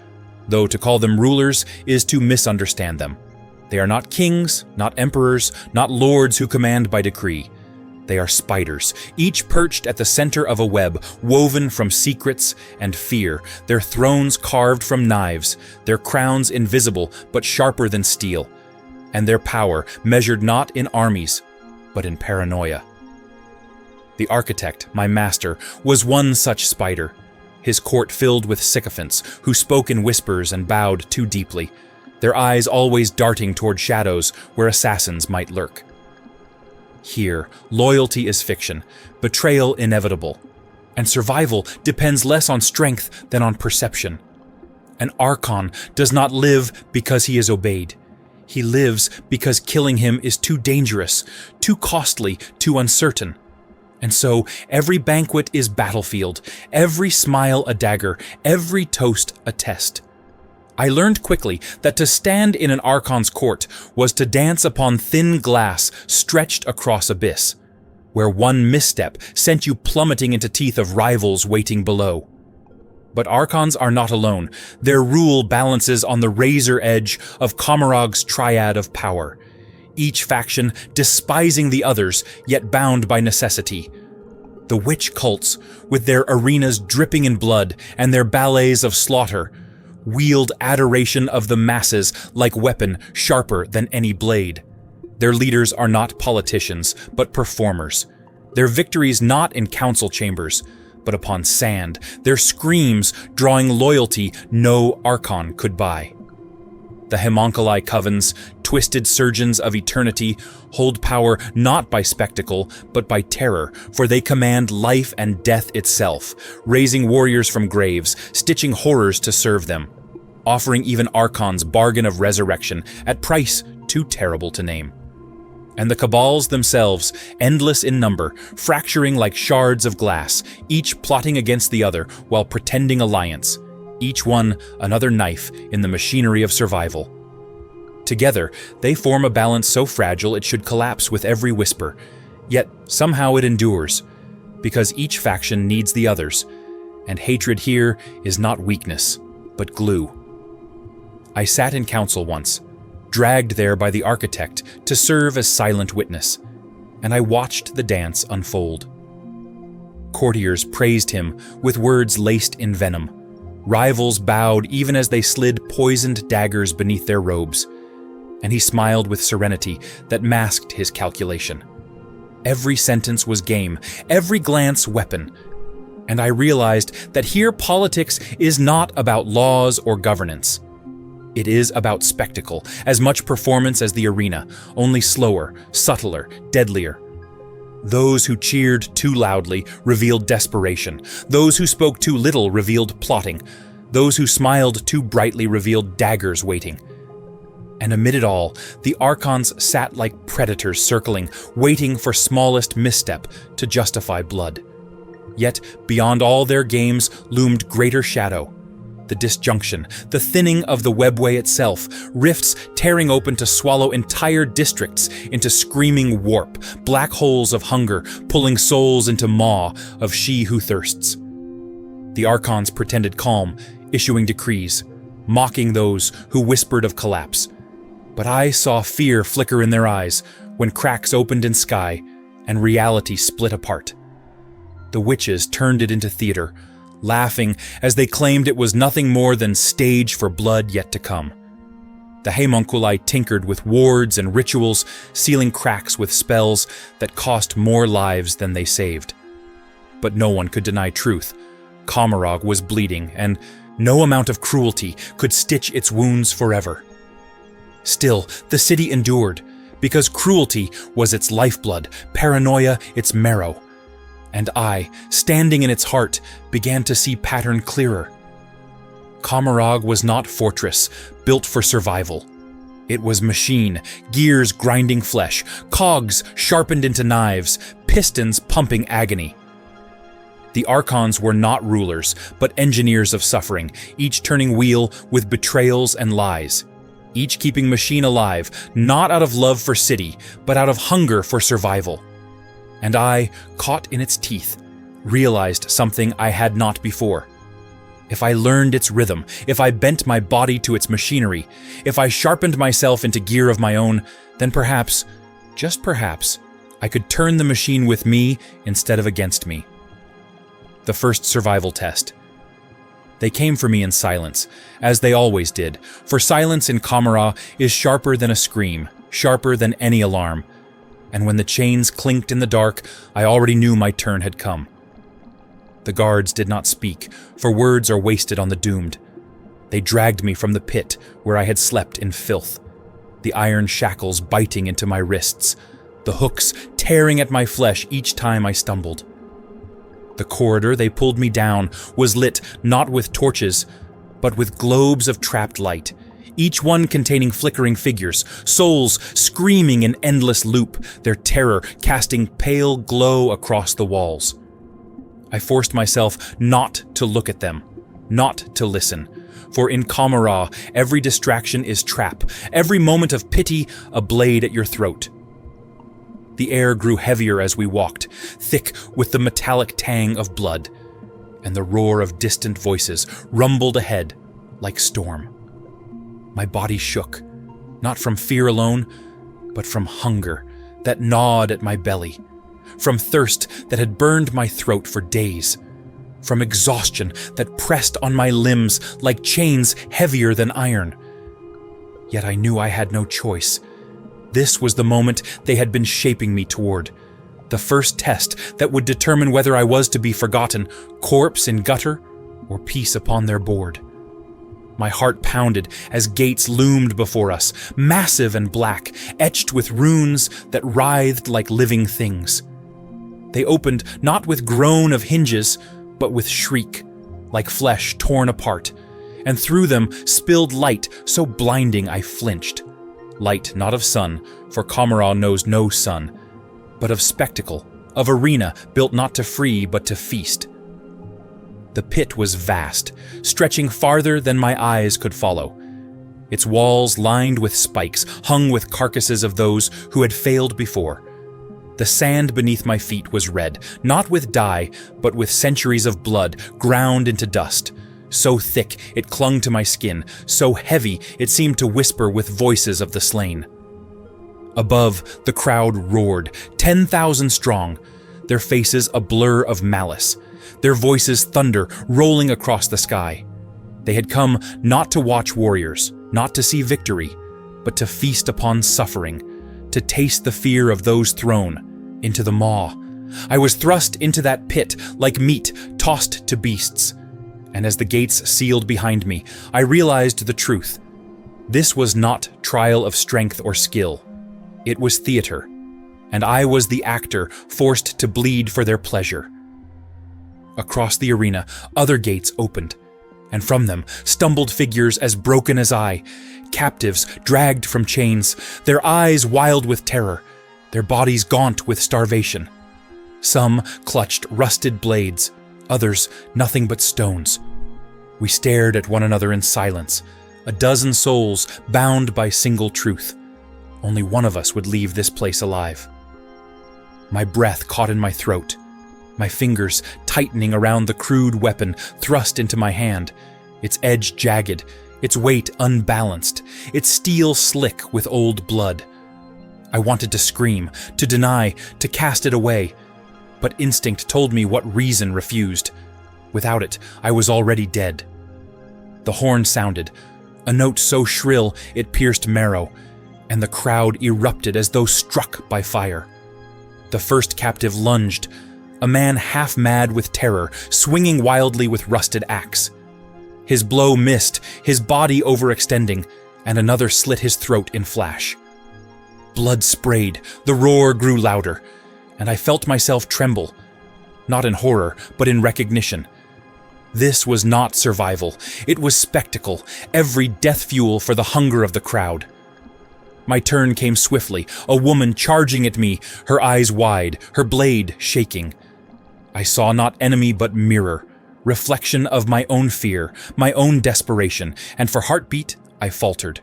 though to call them rulers is to misunderstand them. They are not kings, not emperors, not lords who command by decree. They are spiders, each perched at the center of a web, woven from secrets and fear, their thrones carved from knives, their crowns invisible but sharper than steel, and their power measured not in armies, but in paranoia. The architect, my master, was one such spider, his court filled with sycophants who spoke in whispers and bowed too deeply, their eyes always darting toward shadows where assassins might lurk. Here, loyalty is fiction, betrayal inevitable, and survival depends less on strength than on perception. An archon does not live because he is obeyed. He lives because killing him is too dangerous, too costly, too uncertain. And so every banquet is battlefield, every smile a dagger, every toast a test. I learned quickly that to stand in an archon's court was to dance upon thin glass stretched across abyss, where one misstep sent you plummeting into teeth of rivals waiting below. But archons are not alone. Their rule balances on the razor edge of Commorragh's triad of power, each faction despising the others, yet bound by necessity. The witch cults, with their arenas dripping in blood and their ballets of slaughter, wield adoration of the masses like weapon sharper than any blade. Their leaders are not politicians, but performers. Their victories not in council chambers, but upon sand. Their screams drawing loyalty no archon could buy. The homunculi covens, twisted surgeons of eternity, hold power not by spectacle, but by terror, for they command life and death itself, raising warriors from graves, stitching horrors to serve them, offering even archons bargain of resurrection at price too terrible to name. And the cabals themselves, endless in number, fracturing like shards of glass, each plotting against the other while pretending alliance, each one another knife in the machinery of survival. Together, they form a balance so fragile it should collapse with every whisper, yet somehow it endures, because each faction needs the others, and hatred here is not weakness, but glue. I sat in council once, dragged there by the architect to serve as silent witness, and I watched the dance unfold. Courtiers praised him with words laced in venom. Rivals bowed even as they slid poisoned daggers beneath their robes, and he smiled with serenity that masked his calculation. Every sentence was game, every glance weapon, and I realized that here politics is not about laws or governance. It is about spectacle, as much performance as the arena, only slower, subtler, deadlier. Those who cheered too loudly revealed desperation. Those who spoke too little revealed plotting. Those who smiled too brightly revealed daggers waiting. And amid it all, the Archons sat like predators circling, waiting for smallest misstep to justify blood. Yet, beyond all their games loomed greater shadow. The disjunction, the thinning of the Webway itself, rifts tearing open to swallow entire districts into screaming warp, black holes of hunger pulling souls into maw of she who thirsts. The Archons pretended calm, issuing decrees, mocking those who whispered of collapse. But I saw fear flicker in their eyes when cracks opened in sky and reality split apart. The witches turned it into theater, laughing as they claimed it was nothing more than stage for blood yet to come. The homunculi tinkered with wards and rituals, sealing cracks with spells that cost more lives than they saved. But no one could deny truth. Commorragh was bleeding, and no amount of cruelty could stitch its wounds forever. Still, the city endured, because cruelty was its lifeblood, paranoia its marrow. And I, standing in its heart, began to see pattern clearer. Commorragh was not fortress, built for survival. It was machine, gears grinding flesh, cogs sharpened into knives, pistons pumping agony. The Archons were not rulers, but engineers of suffering, each turning wheel with betrayals and lies. Each keeping machine alive, not out of love for city, but out of hunger for survival. And I, caught in its teeth, realized something I had not before. If I learned its rhythm, if I bent my body to its machinery, if I sharpened myself into gear of my own, then perhaps, just perhaps, I could turn the machine with me instead of against me. The first survival test. They came for me in silence, as they always did, for silence in Commorragh is sharper than a scream, sharper than any alarm. And when the chains clinked in the dark, I already knew my turn had come. The guards did not speak, for words are wasted on the doomed. They dragged me from the pit where I had slept in filth, the iron shackles biting into my wrists, the hooks tearing at my flesh each time I stumbled. The corridor they pulled me down was lit not with torches, but with globes of trapped light, each one containing flickering figures, souls screaming in endless loop, their terror casting pale glow across the walls. I forced myself not to look at them, not to listen, for in Commorragh every distraction is trap, every moment of pity a blade at your throat. The air grew heavier as we walked, thick with the metallic tang of blood, and the roar of distant voices rumbled ahead like storm. My body shook, not from fear alone, but from hunger that gnawed at my belly, from thirst that had burned my throat for days, from exhaustion that pressed on my limbs like chains heavier than iron. Yet I knew I had no choice. This was the moment they had been shaping me toward, the first test that would determine whether I was to be forgotten, corpse in gutter, or peace upon their board. My heart pounded as gates loomed before us, massive and black, etched with runes that writhed like living things. They opened not with groan of hinges, but with shriek, like flesh torn apart, and through them spilled light so blinding I flinched. Light not of sun, for Commorragh knows no sun, but of spectacle, of arena built not to free but to feast. The pit was vast, stretching farther than my eyes could follow. Its walls lined with spikes, hung with carcasses of those who had failed before. The sand beneath my feet was red, not with dye, but with centuries of blood ground into dust. So thick it clung to my skin, so heavy it seemed to whisper with voices of the slain. Above, the crowd roared, 10,000 strong, their faces a blur of malice, their voices thunder rolling across the sky. They had come not to watch warriors, not to see victory, but to feast upon suffering, to taste the fear of those thrown into the maw. I was thrust into that pit like meat tossed to beasts. And as the gates sealed behind me, I realized the truth. This was not trial of strength or skill. It was theater, and I was the actor forced to bleed for their pleasure. Across the arena, other gates opened, and from them stumbled figures as broken as I, captives dragged from chains, their eyes wild with terror, their bodies gaunt with starvation. Some clutched rusted blades, others nothing but stones. We stared at one another in silence, a dozen souls bound by single truth. Only one of us would leave this place alive. My breath caught in my throat, my fingers tightening around the crude weapon thrust into my hand, its edge jagged, its weight unbalanced, its steel slick with old blood. I wanted to scream, to deny, to cast it away, but instinct told me what reason refused. Without it, I was already dead. The horn sounded, a note so shrill it pierced marrow, and the crowd erupted as though struck by fire. The first captive lunged, a man half mad with terror, swinging wildly with rusted axe. His blow missed, his body overextending, and another slit his throat in flash. Blood sprayed, the roar grew louder, and I felt myself tremble, not in horror, but in recognition. This was not survival, it was spectacle, every death fuel for the hunger of the crowd. My turn came swiftly, a woman charging at me, her eyes wide, her blade shaking. I saw not enemy but mirror, reflection of my own fear, my own desperation, and for heartbeat, I faltered.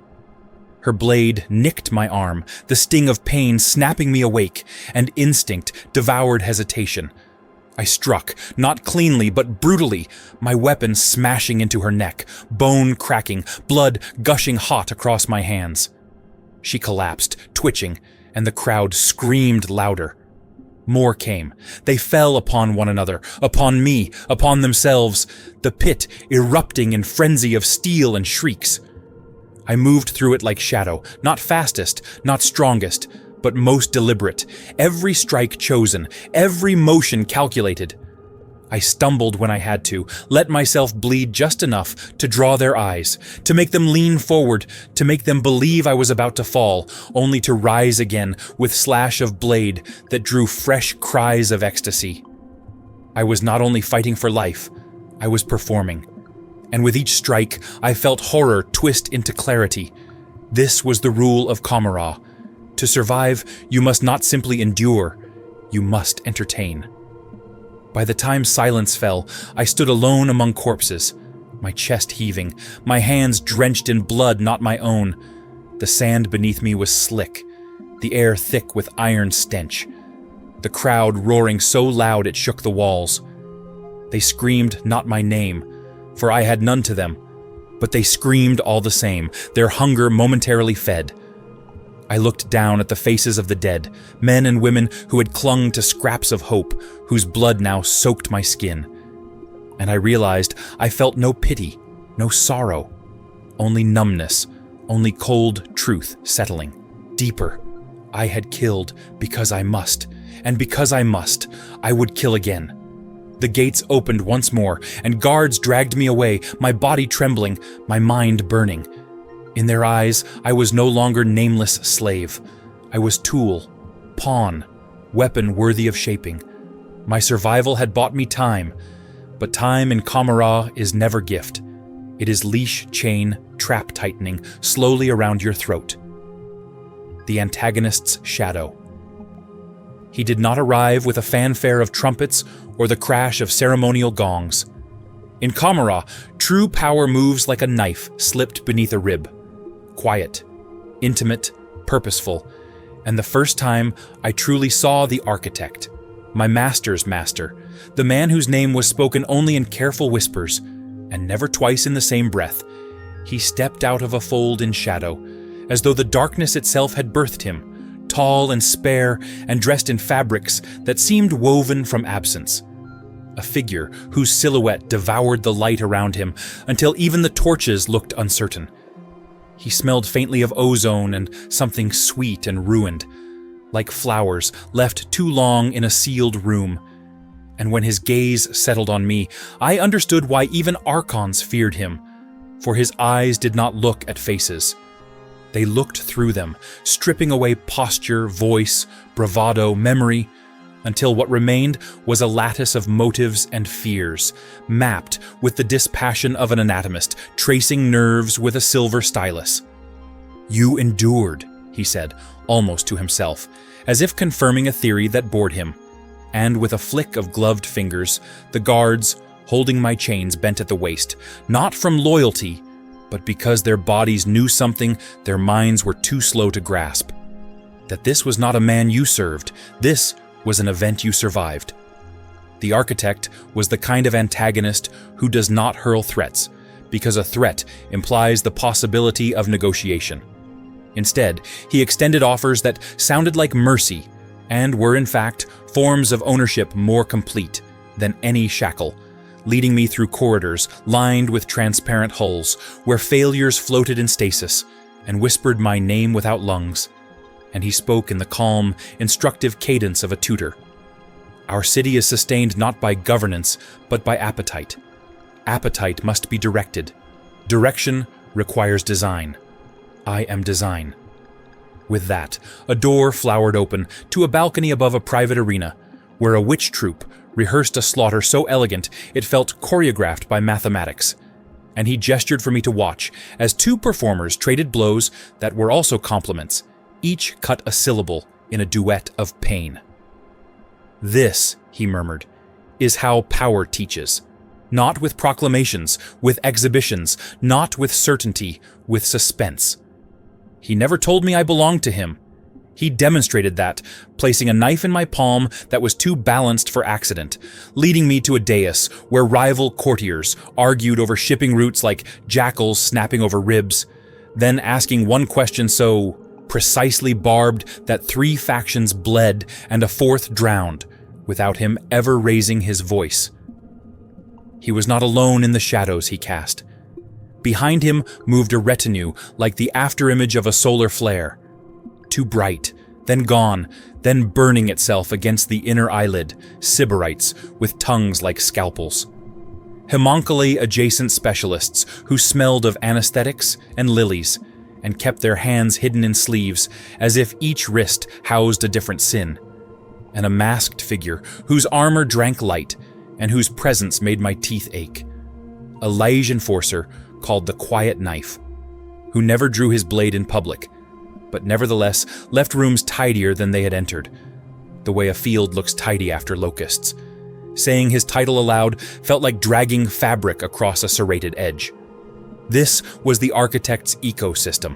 Her blade nicked my arm, the sting of pain snapping me awake, and instinct devoured hesitation. I struck, not cleanly but brutally, my weapon smashing into her neck, bone cracking, blood gushing hot across my hands. She collapsed, twitching, and the crowd screamed louder. More came. They fell upon one another, upon me, upon themselves, the pit erupting in frenzy of steel and shrieks. I moved through it like shadow, not fastest, not strongest, but most deliberate, every strike chosen, every motion calculated. I stumbled when I had to, let myself bleed just enough to draw their eyes, to make them lean forward, to make them believe I was about to fall, only to rise again with slash of blade that drew fresh cries of ecstasy. I was not only fighting for life, I was performing. And with each strike, I felt horror twist into clarity. This was the rule of Commorragh. To survive, you must not simply endure, you must entertain. By the time silence fell, I stood alone among corpses, my chest heaving, my hands drenched in blood not my own. The sand beneath me was slick, the air thick with iron stench, the crowd roaring so loud it shook the walls. They screamed not my name, for I had none to them, but they screamed all the same, their hunger momentarily fed. I looked down at the faces of the dead, men and women who had clung to scraps of hope, whose blood now soaked my skin. And I realized I felt no pity, no sorrow, only numbness, only cold truth settling. Deeper, I had killed because I must, and because I must, I would kill again. The gates opened once more, and guards dragged me away, my body trembling, my mind burning. In their eyes, I was no longer nameless slave. I was tool, pawn, weapon worthy of shaping. My survival had bought me time, but time in Commorragh is never gift. It is leash, chain, trap tightening slowly around your throat. The Antagonist's shadow. He did not arrive with a fanfare of trumpets or the crash of ceremonial gongs. In Commorragh, true power moves like a knife slipped beneath a rib. Quiet, intimate, purposeful, and the first time I truly saw the architect, my master's master, the man whose name was spoken only in careful whispers, and never twice in the same breath, he stepped out of a fold in shadow, as though the darkness itself had birthed him, tall and spare and dressed in fabrics that seemed woven from absence. A figure whose silhouette devoured the light around him until even the torches looked uncertain. He smelled faintly of ozone and something sweet and ruined, like flowers left too long in a sealed room. And when his gaze settled on me, I understood why even archons feared him, for his eyes did not look at faces. They looked through them, stripping away posture, voice, bravado, memory, until what remained was a lattice of motives and fears, mapped with the dispassion of an anatomist, tracing nerves with a silver stylus. "You endured," he said, almost to himself, as if confirming a theory that bored him. And with a flick of gloved fingers, the guards, holding my chains, bent at the waist, not from loyalty, but because their bodies knew something their minds were too slow to grasp. That this was not a man you served, this was an event you survived. The architect was the kind of antagonist who does not hurl threats, because a threat implies the possibility of negotiation. Instead, he extended offers that sounded like mercy, and were in fact forms of ownership more complete than any shackle, leading me through corridors lined with transparent hulls, where failures floated in stasis, and whispered my name without lungs. And he spoke in the calm, instructive cadence of a tutor. Our city is sustained not by governance, but by appetite. Appetite must be directed. Direction requires design. I am design. With that, a door flowered open to a balcony above a private arena, where a witch troupe rehearsed a slaughter so elegant it felt choreographed by mathematics. And he gestured for me to watch, as two performers traded blows that were also compliments. Each cut a syllable in a duet of pain. "This," he murmured, "is how power teaches. Not with proclamations, with exhibitions, not with certainty, with suspense." He never told me I belonged to him. He demonstrated that, placing a knife in my palm that was too balanced for accident, leading me to a dais where rival courtiers argued over shipping routes like jackals snapping over ribs, then asking one question so precisely barbed that 3 factions bled and a 4th drowned, without him ever raising his voice. He was not alone in the shadows he cast. Behind him moved a retinue like the afterimage of a solar flare. Too bright, then gone, then burning itself against the inner eyelid, sybarites with tongues like scalpels. Homunculi-adjacent specialists who smelled of anesthetics and lilies, and kept their hands hidden in sleeves as if each wrist housed a different sin. And a masked figure whose armor drank light and whose presence made my teeth ache. A liege enforcer called the Quiet Knife, who never drew his blade in public, but nevertheless left rooms tidier than they had entered, the way a field looks tidy after locusts. Saying his title aloud felt like dragging fabric across a serrated edge. This was the architect's ecosystem,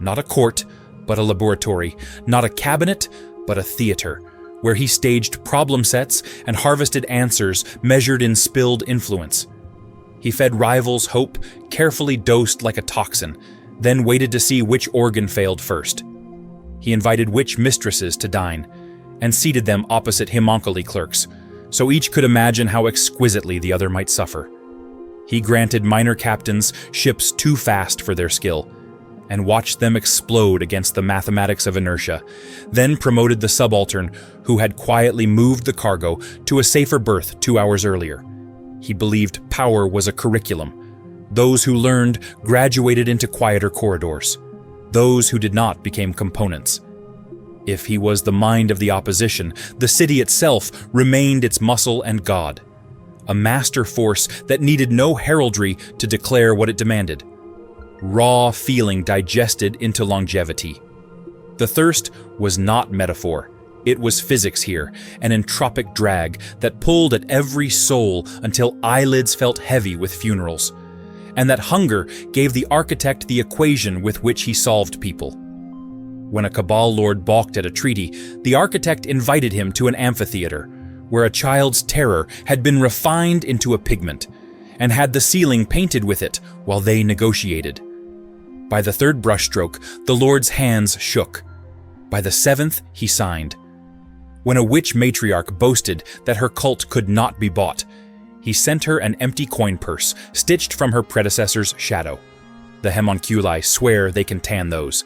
not a court, but a laboratory, not a cabinet, but a theater, where he staged problem sets and harvested answers measured in spilled influence. He fed rivals hope, carefully dosed like a toxin, then waited to see which organ failed first. He invited witch mistresses to dine, and seated them opposite homunculi clerks, so each could imagine how exquisitely the other might suffer. He granted minor captains ships too fast for their skill, and watched them explode against the mathematics of inertia, then promoted the subaltern who had quietly moved the cargo to a safer berth 2 hours earlier. He believed power was a curriculum. Those who learned graduated into quieter corridors. Those who did not became components. If he was the mind of the opposition, the city itself remained its muscle and god. A master force that needed no heraldry to declare what it demanded. Raw feeling digested into longevity. The thirst was not metaphor. It was physics here, an entropic drag that pulled at every soul until eyelids felt heavy with funerals. And that hunger gave the architect the equation with which he solved people. When a Cabal lord balked at a treaty, the architect invited him to an amphitheater, where a child's terror had been refined into a pigment, and had the ceiling painted with it while they negotiated. By the 3rd brushstroke, the lord's hands shook. By the 7th, he signed. When a witch matriarch boasted that her cult could not be bought, he sent her an empty coin purse stitched from her predecessor's shadow. The homunculi swear they can tan those,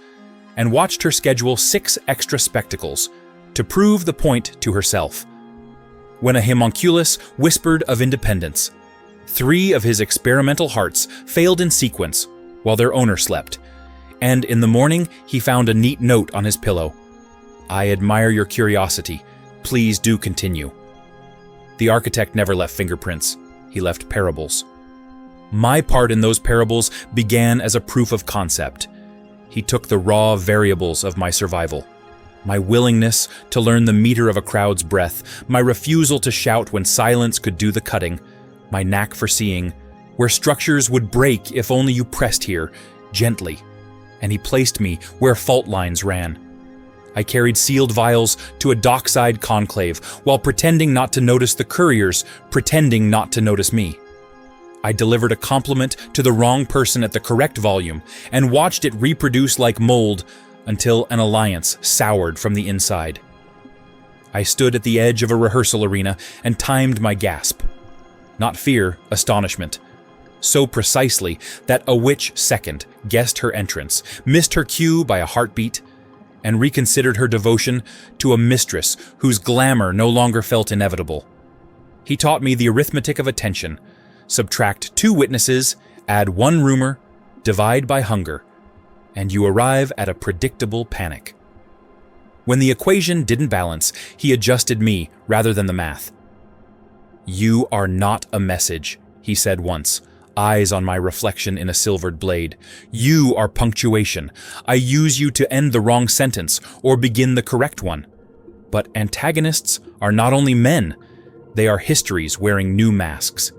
and watched her schedule 6 extra spectacles to prove the point to herself. When a homunculus whispered of independence, 3 of his experimental hearts failed in sequence while their owner slept, and in the morning he found a neat note on his pillow. "I admire your curiosity. Please do continue." The architect never left fingerprints. He left parables. My part in those parables began as a proof of concept. He took the raw variables of my survival. My willingness to learn the meter of a crowd's breath, my refusal to shout when silence could do the cutting, my knack for seeing where structures would break if only you pressed here, gently, and he placed me where fault lines ran. I carried sealed vials to a dockside conclave while pretending not to notice the couriers, pretending not to notice me. I delivered a compliment to the wrong person at the correct volume and watched it reproduce like mold until an alliance soured from the inside. I stood at the edge of a rehearsal arena and timed my gasp. Not fear, astonishment. So precisely that a witch second guessed her entrance, missed her cue by a heartbeat, and reconsidered her devotion to a mistress whose glamour no longer felt inevitable. He taught me the arithmetic of attention. Subtract 2 witnesses, add 1 rumor, divide by hunger, and you arrive at a predictable panic. When the equation didn't balance, he adjusted me rather than the math. "You are not a message," he said once, eyes on my reflection in a silvered blade. "You are punctuation. I use you to end the wrong sentence or begin the correct one. But antagonists are not only men, they are histories wearing new masks."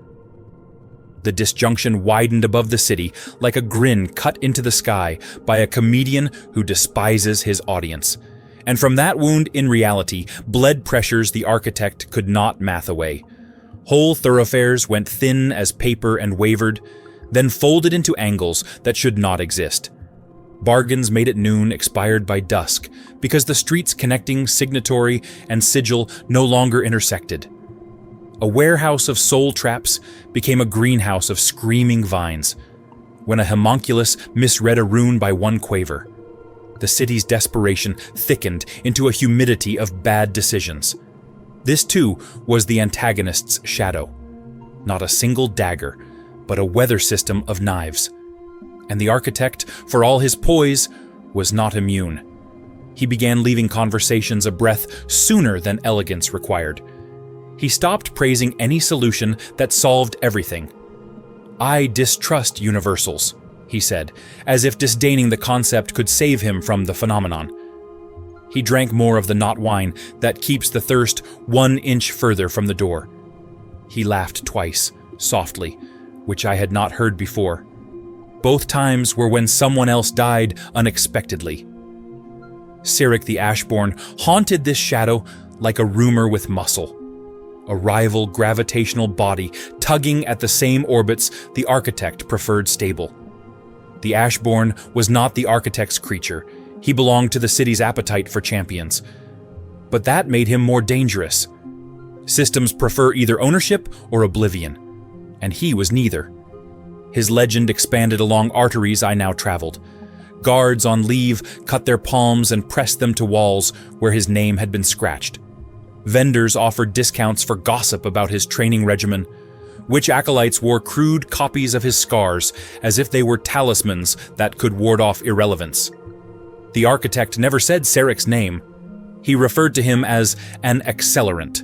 The disjunction widened above the city like a grin cut into the sky by a comedian who despises his audience. And from that wound, in reality, bled pressures the architect could not math away. Whole thoroughfares went thin as paper and wavered, then folded into angles that should not exist. Bargains made at noon expired by dusk because the streets connecting signatory and sigil no longer intersected. A warehouse of soul traps became a greenhouse of screaming vines when a homunculus misread a rune by 1 quaver. The city's desperation thickened into a humidity of bad decisions. This too was the antagonist's shadow. Not a single dagger, but a weather system of knives. And the architect, for all his poise, was not immune. He began leaving conversations a breath sooner than elegance required. He stopped praising any solution that solved everything. "I distrust universals," he said, as if disdaining the concept could save him from the phenomenon. He drank more of the not wine that keeps the thirst 1 inch further from the door. He laughed twice, softly, which I had not heard before. Both times were when someone else died unexpectedly. Cyric the Ashborn haunted this shadow like a rumor with muscle. A rival gravitational body tugging at the same orbits the architect preferred stable. The Ashborn was not the architect's creature. He belonged to the city's appetite for champions. But that made him more dangerous. Systems prefer either ownership or oblivion, and he was neither. His legend expanded along arteries I now traveled. Guards on leave cut their palms and pressed them to walls where his name had been scratched. Vendors offered discounts for gossip about his training regimen. Witch acolytes wore crude copies of his scars as if they were talismans that could ward off irrelevance. The architect never said Cyric's name. He referred to him as an accelerant.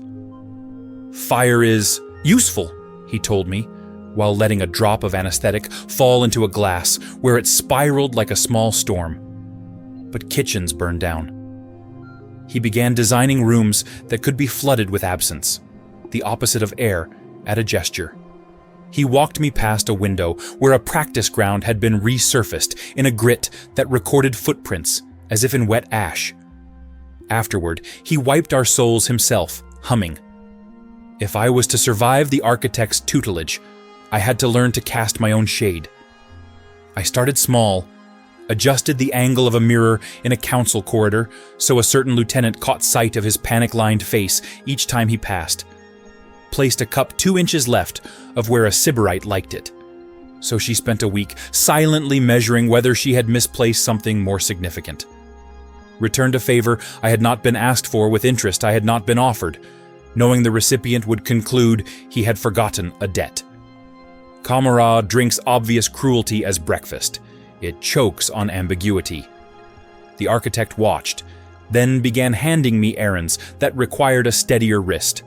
"Fire is useful," he told me, while letting a drop of anesthetic fall into a glass where it spiraled like a small storm. But kitchens burned down. He began designing rooms that could be flooded with absence, the opposite of air, at a gesture. He walked me past a window where a practice ground had been resurfaced in a grit that recorded footprints, as if in wet ash. Afterward, he wiped our souls himself, humming. If I was to survive the architect's tutelage, I had to learn to cast my own shade. I started small, adjusted the angle of a mirror in a council corridor so a certain lieutenant caught sight of his panic-lined face each time he passed, placed a cup 2 inches left of where a sybarite liked it. So she spent a week silently measuring whether she had misplaced something more significant. Returned a favor I had not been asked for with interest I had not been offered, knowing the recipient would conclude he had forgotten a debt. Commorragh drinks obvious cruelty as breakfast. It chokes on ambiguity. The architect watched, then began handing me errands that required a steadier wrist.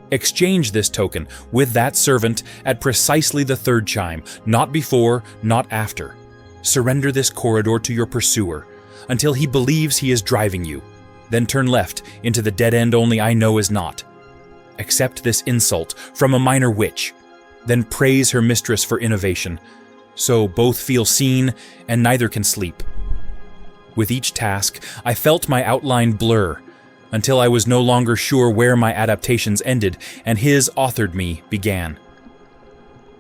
Exchange this token with that servant at precisely the 3rd chime, not before, not after. Surrender this corridor to your pursuer until he believes he is driving you. Then turn left into the dead end only I know is not. Accept this insult from a minor witch. Then praise her mistress for innovation, so both feel seen and neither can sleep. With each task, I felt my outline blur, until I was no longer sure where my adaptations ended and his authored me began.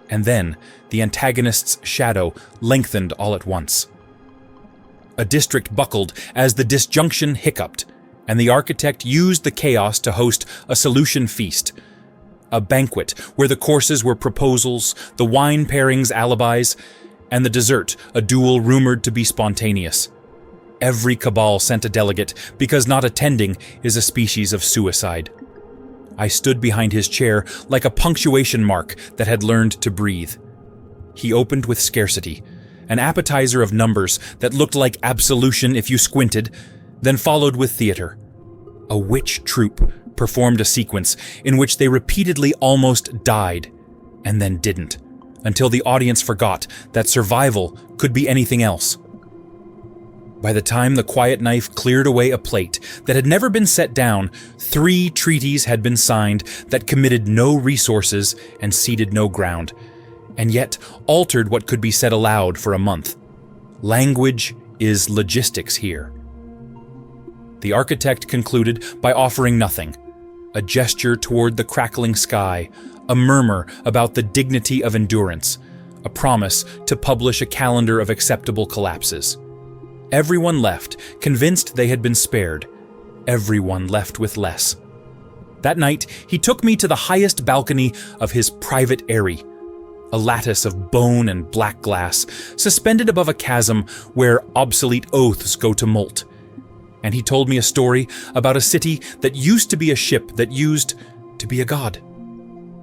And then, the antagonist's shadow lengthened all at once. A district buckled as the disjunction hiccuped, and the architect used the chaos to host a solution feast. A banquet where the courses were proposals, the wine pairings alibis, and the dessert a duel rumored to be spontaneous. Every cabal sent a delegate because not attending is a species of suicide. I stood behind his chair like a punctuation mark that had learned to breathe. He opened with scarcity, an appetizer of numbers that looked like absolution if you squinted, then followed with theater. A witch troupe performed a sequence in which they repeatedly almost died, and then didn't, until the audience forgot that survival could be anything else. By the time the quiet knife cleared away a plate that had never been set down, 3 treaties had been signed that committed no resources and ceded no ground, and yet altered what could be said aloud for a month. Language is logistics here. The architect concluded by offering nothing, a gesture toward the crackling sky, a murmur about the dignity of endurance, a promise to publish a calendar of acceptable collapses. Everyone left, convinced they had been spared. Everyone left with less. That night, he took me to the highest balcony of his private eyrie, a lattice of bone and black glass, suspended above a chasm where obsolete oaths go to molt. And he told me a story about a city that used to be a ship that used to be a god.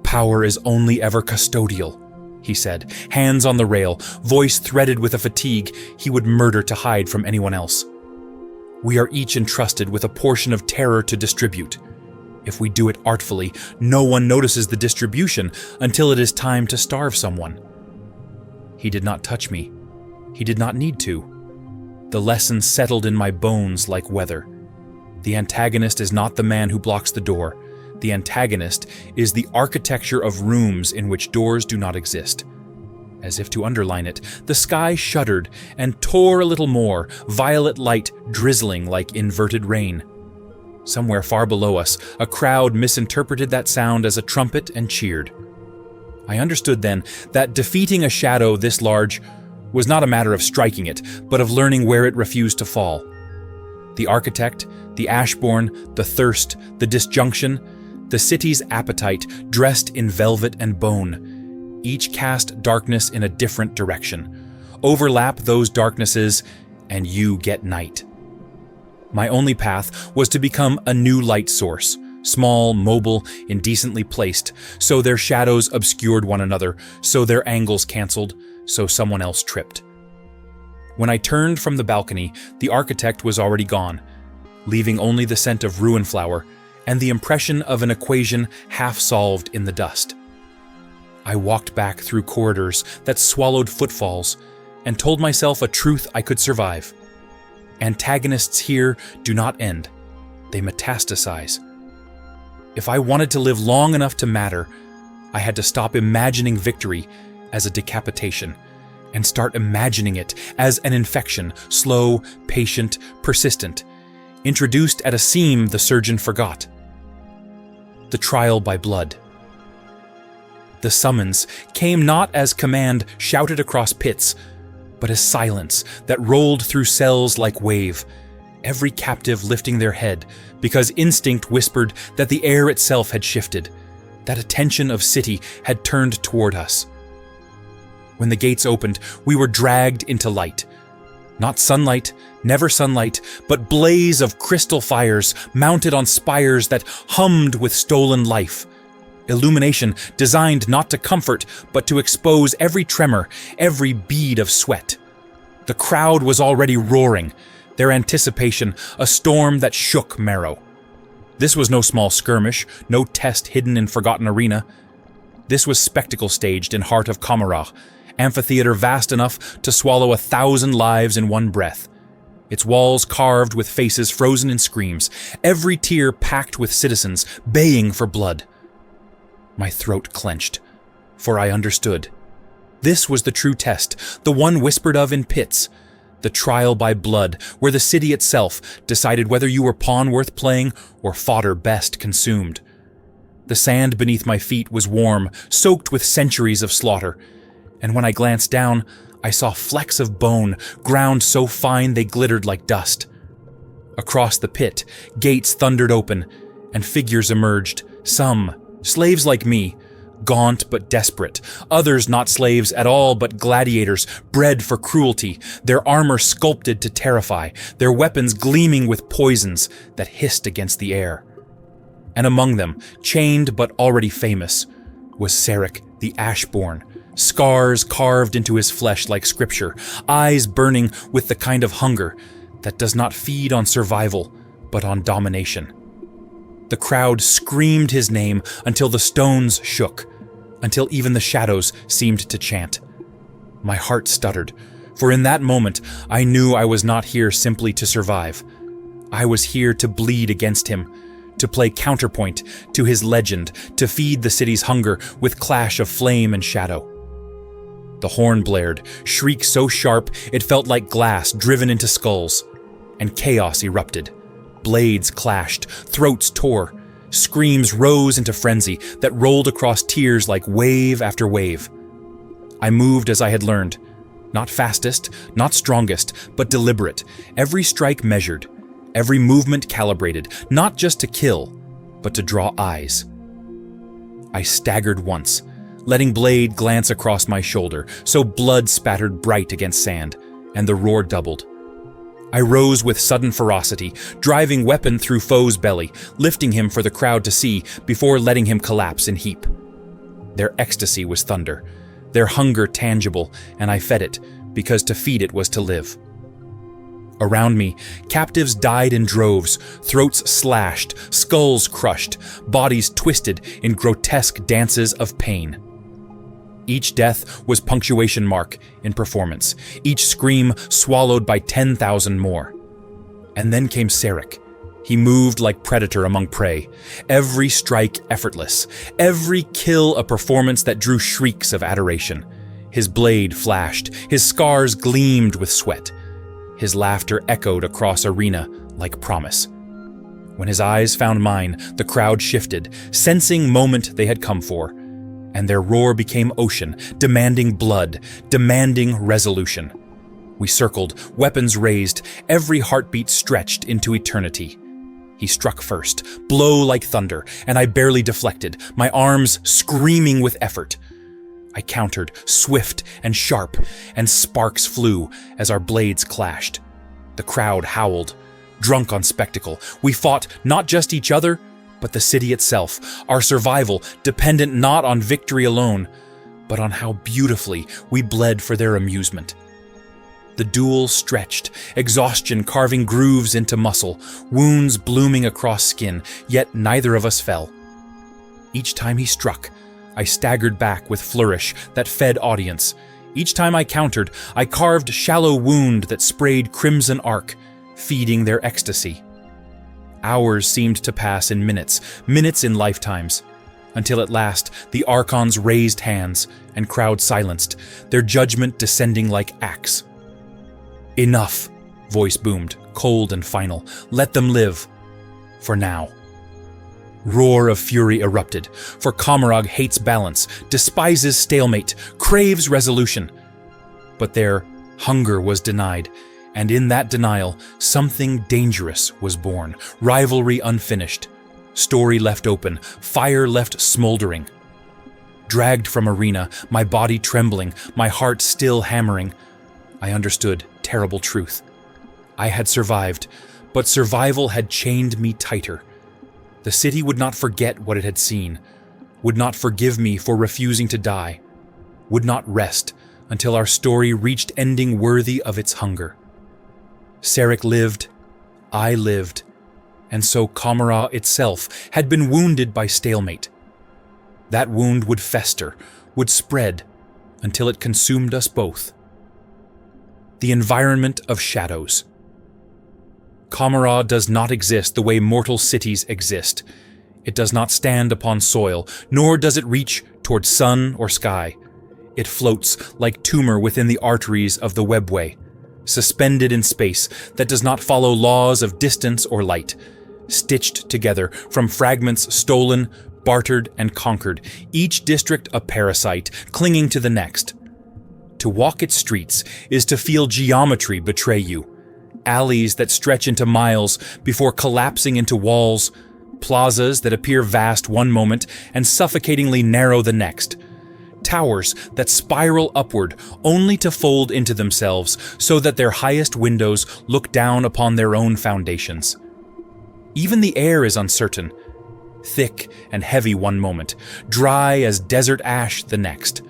Power is only ever custodial, he said, hands on the rail, voice threaded with a fatigue he would murder to hide from anyone else. We are each entrusted with a portion of terror to distribute. If we do it artfully, no one notices the distribution until it is time to starve someone. He did not touch me. He did not need to. The lesson settled in my bones like weather. The antagonist is not the man who blocks the door. The antagonist is the architecture of rooms in which doors do not exist. As if to underline it, the sky shuddered and tore a little more, violet light drizzling like inverted rain. Somewhere far below us, a crowd misinterpreted that sound as a trumpet and cheered. I understood then that defeating a shadow this large was not a matter of striking it, but of learning where it refused to fall. The architect, the ashborn, the thirst, the disjunction, the city's appetite dressed in velvet and bone, each cast darkness in a different direction. Overlap those darknesses, and you get night. My only path was to become a new light source, small, mobile, indecently placed, so their shadows obscured one another, so their angles canceled, so someone else tripped. When I turned from the balcony, the architect was already gone, leaving only the scent of ruin flower and the impression of an equation half solved in the dust. I walked back through corridors that swallowed footfalls and told myself a truth I could survive. Antagonists here do not end. They metastasize. If I wanted to live long enough to matter, I had to stop imagining victory as a decapitation and start imagining it as an infection, slow, patient, persistent, introduced at a seam the surgeon forgot. The trial by blood. The summons came not as command shouted across pits, but as silence that rolled through cells like wave, every captive lifting their head because instinct whispered that the air itself had shifted, that attention of city had turned toward us. When the gates opened, we were dragged into light. Not sunlight, never sunlight, but blaze of crystal fires mounted on spires that hummed with stolen life. Illumination designed not to comfort, but to expose every tremor, every bead of sweat. The crowd was already roaring, their anticipation a storm that shook marrow. This was no small skirmish, no test hidden in forgotten arena. This was spectacle staged in heart of Commorragh, amphitheater vast enough to swallow 1,000 lives in one breath. Its walls carved with faces frozen in screams, every tier packed with citizens baying for blood. My throat clenched, for I understood. This was the true test, the one whispered of in pits, the trial by blood, where the city itself decided whether you were pawn worth playing or fodder best consumed. The sand beneath my feet was warm, soaked with centuries of slaughter, and when I glanced down, I saw flecks of bone, ground so fine they glittered like dust. Across the pit, gates thundered open, and figures emerged, some slaves like me, gaunt but desperate, others not slaves at all but gladiators bred for cruelty, their armor sculpted to terrify, their weapons gleaming with poisons that hissed against the air. And among them, chained but already famous, was Sarek the Ashborn, scars carved into his flesh like scripture, eyes burning with the kind of hunger that does not feed on survival but on domination. The crowd screamed his name until the stones shook, until even the shadows seemed to chant. My heart stuttered, for in that moment I knew I was not here simply to survive. I was here to bleed against him, to play counterpoint to his legend, to feed the city's hunger with clash of flame and shadow. The horn blared, shriek so sharp it felt like glass driven into skulls, and chaos erupted. Blades clashed, throats tore, screams rose into frenzy that rolled across tiers like wave after wave. I moved as I had learned, not fastest, not strongest, but deliberate, every strike measured, every movement calibrated, not just to kill, but to draw eyes. I staggered once, letting blade glance across my shoulder, so blood spattered bright against sand, and the roar doubled. I rose with sudden ferocity, driving weapon through foe's belly, lifting him for the crowd to see before letting him collapse in heap. Their ecstasy was thunder, their hunger tangible, and I fed it, because to feed it was to live. Around me, captives died in droves, throats slashed, skulls crushed, bodies twisted in grotesque dances of pain. Each death was punctuation mark in performance, each scream swallowed by 10,000 more. And then came Sarek. He moved like predator among prey, every strike effortless, every kill a performance that drew shrieks of adoration. His blade flashed, his scars gleamed with sweat. His laughter echoed across arena like promise. When his eyes found mine, the crowd shifted, sensing moment they had come for, and their roar became ocean, demanding blood, demanding resolution. We circled, weapons raised, every heartbeat stretched into eternity. He struck first, blow like thunder, and I barely deflected, my arms screaming with effort. I countered, swift and sharp, and sparks flew as our blades clashed. The crowd howled. Drunk on spectacle, we fought not just each other, but the city itself, our survival dependent not on victory alone, but on how beautifully we bled for their amusement. The duel stretched, exhaustion carving grooves into muscle, wounds blooming across skin, yet neither of us fell. Each time he struck, I staggered back with flourish that fed audience. Each time I countered, I carved shallow wound that sprayed crimson arc, feeding their ecstasy. Hours seemed to pass in minutes, minutes in lifetimes, until at last the Archons raised hands and crowd silenced, their judgment descending like axe. "Enough," voice boomed, cold and final. "Let them live. For now." Roar of fury erupted, for Commorragh hates balance, despises stalemate, craves resolution. But their hunger was denied, and in that denial, something dangerous was born, rivalry unfinished, story left open, fire left smoldering. Dragged from arena, my body trembling, my heart still hammering, I understood terrible truth. I had survived, but survival had chained me tighter. The city would not forget what it had seen, would not forgive me for refusing to die, would not rest until our story reached ending worthy of its hunger. Sarek lived, I lived, and so Commorragh itself had been wounded by stalemate. That wound would fester, would spread, until it consumed us both. The environment of shadows. Commorragh does not exist the way mortal cities exist. It does not stand upon soil, nor does it reach toward sun or sky. It floats like tumor within the arteries of the Webway, suspended in space that does not follow laws of distance or light, stitched together from fragments stolen, bartered, and conquered, each district a parasite clinging to the next. To walk its streets is to feel geometry betray you, alleys that stretch into miles before collapsing into walls, plazas that appear vast one moment and suffocatingly narrow the next, towers that spiral upward only to fold into themselves so that their highest windows look down upon their own foundations. Even the air is uncertain, thick and heavy one moment, dry as desert ash the next,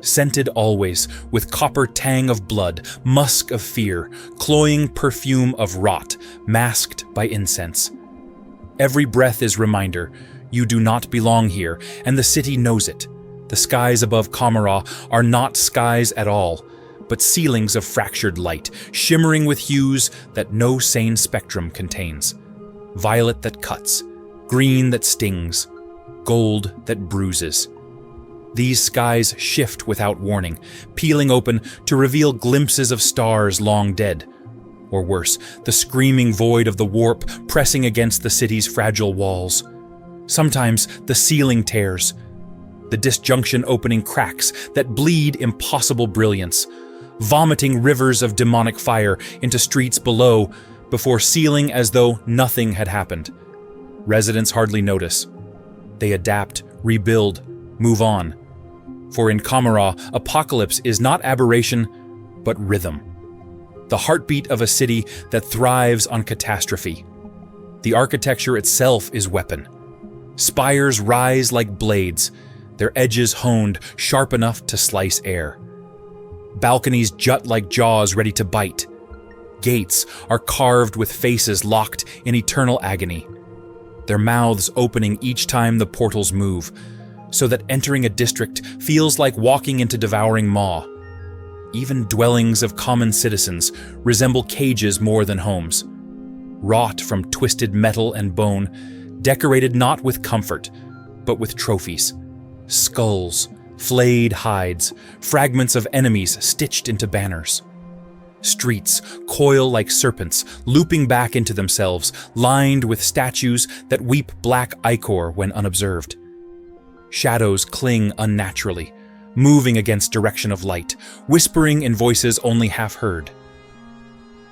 scented always with copper tang of blood, musk of fear, cloying perfume of rot, masked by incense. Every breath is reminder, you do not belong here, and the city knows it. The skies above Commorragh are not skies at all, but ceilings of fractured light, shimmering with hues that no sane spectrum contains. Violet that cuts, green that stings, gold that bruises. These skies shift without warning, peeling open to reveal glimpses of stars long dead. Or worse, the screaming void of the warp pressing against the city's fragile walls. Sometimes the ceiling tears, the disjunction opening cracks that bleed impossible brilliance, vomiting rivers of demonic fire into streets below before sealing as though nothing had happened. Residents hardly notice. They adapt, rebuild, move on. For in Commorragh, apocalypse is not aberration, but rhythm. The heartbeat of a city that thrives on catastrophe. The architecture itself is weapon. Spires rise like blades, their edges honed sharp enough to slice air. Balconies jut like jaws ready to bite. Gates are carved with faces locked in eternal agony, their mouths opening each time the portals move, so that entering a district feels like walking into devouring maw. Even dwellings of common citizens resemble cages more than homes, wrought from twisted metal and bone, decorated not with comfort, but with trophies. Skulls, flayed hides, fragments of enemies stitched into banners. Streets coil like serpents, looping back into themselves, lined with statues that weep black ichor when unobserved. Shadows cling unnaturally, moving against direction of light, whispering in voices only half heard.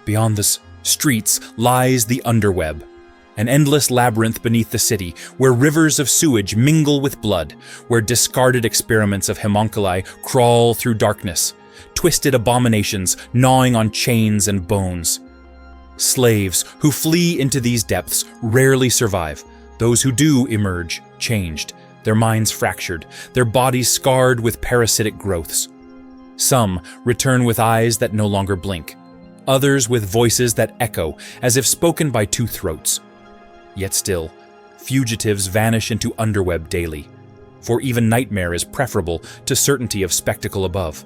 Beyond the streets lies the underweb, an endless labyrinth beneath the city, where rivers of sewage mingle with blood, where discarded experiments of homunculi crawl through darkness, twisted abominations gnawing on chains and bones. Slaves who flee into these depths rarely survive. Those who do emerge, changed, their minds fractured, their bodies scarred with parasitic growths. Some return with eyes that no longer blink, others with voices that echo as if spoken by two throats. Yet still, fugitives vanish into underweb daily, for even nightmare is preferable to certainty of spectacle above.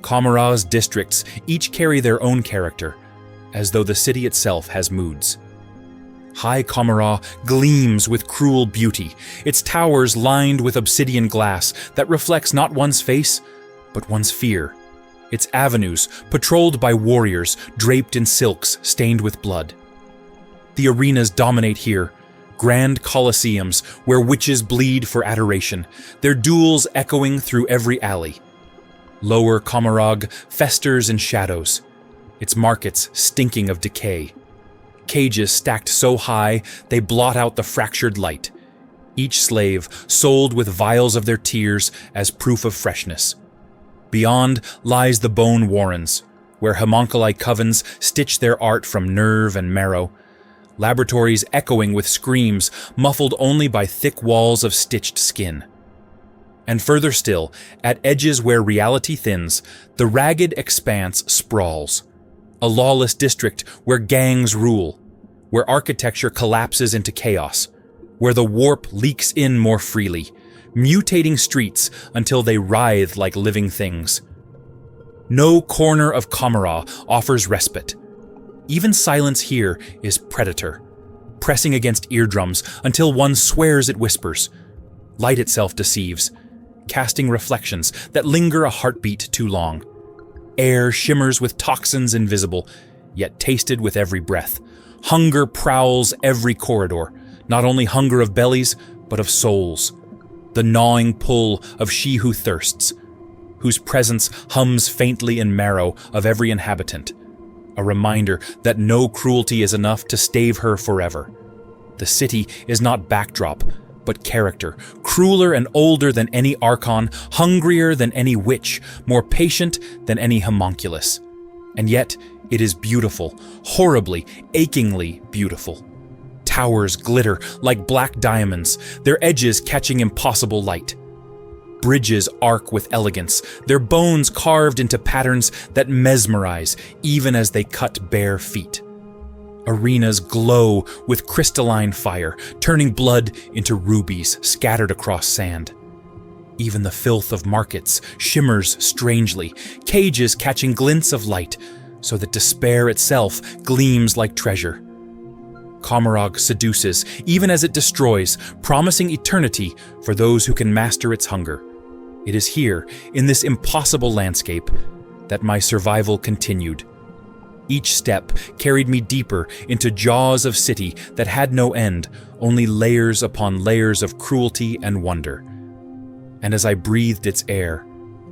Commorragh's districts each carry their own character, as though the city itself has moods. High Commorragh gleams with cruel beauty, its towers lined with obsidian glass that reflects not one's face, but one's fear, its avenues patrolled by warriors draped in silks stained with blood. The arenas dominate here, grand coliseums where witches bleed for adoration, their duels echoing through every alley. Lower Commorragh festers in shadows, its markets stinking of decay. Cages stacked so high they blot out the fractured light, each slave sold with vials of their tears as proof of freshness. Beyond lies the bone warrens, where homunculi covens stitch their art from nerve and marrow, laboratories echoing with screams muffled only by thick walls of stitched skin. And further still, at edges where reality thins, the ragged expanse sprawls, a lawless district where gangs rule, where architecture collapses into chaos, where the warp leaks in more freely, mutating streets until they writhe like living things. No corner of Commorragh offers respite. Even silence here is predator, pressing against eardrums until one swears it whispers. Light itself deceives, casting reflections that linger a heartbeat too long. Air shimmers with toxins invisible, yet tasted with every breath. Hunger prowls every corridor, not only hunger of bellies, but of souls. The gnawing pull of she who thirsts, whose presence hums faintly in marrow of every inhabitant. A reminder that no cruelty is enough to stave her forever. The city is not backdrop, but character, crueler and older than any archon, hungrier than any witch, more patient than any homunculus. And yet, it is beautiful, horribly, achingly beautiful. Towers glitter like black diamonds, their edges catching impossible light. Bridges arc with elegance, their bones carved into patterns that mesmerize even as they cut bare feet. Arenas glow with crystalline fire, turning blood into rubies scattered across sand. Even the filth of markets shimmers strangely, cages catching glints of light, so that despair itself gleams like treasure. Commorragh seduces, even as it destroys, promising eternity for those who can master its hunger. It is here, in this impossible landscape, that my survival continued. Each step carried me deeper into jaws of city that had no end, only layers upon layers of cruelty and wonder. And as I breathed its air,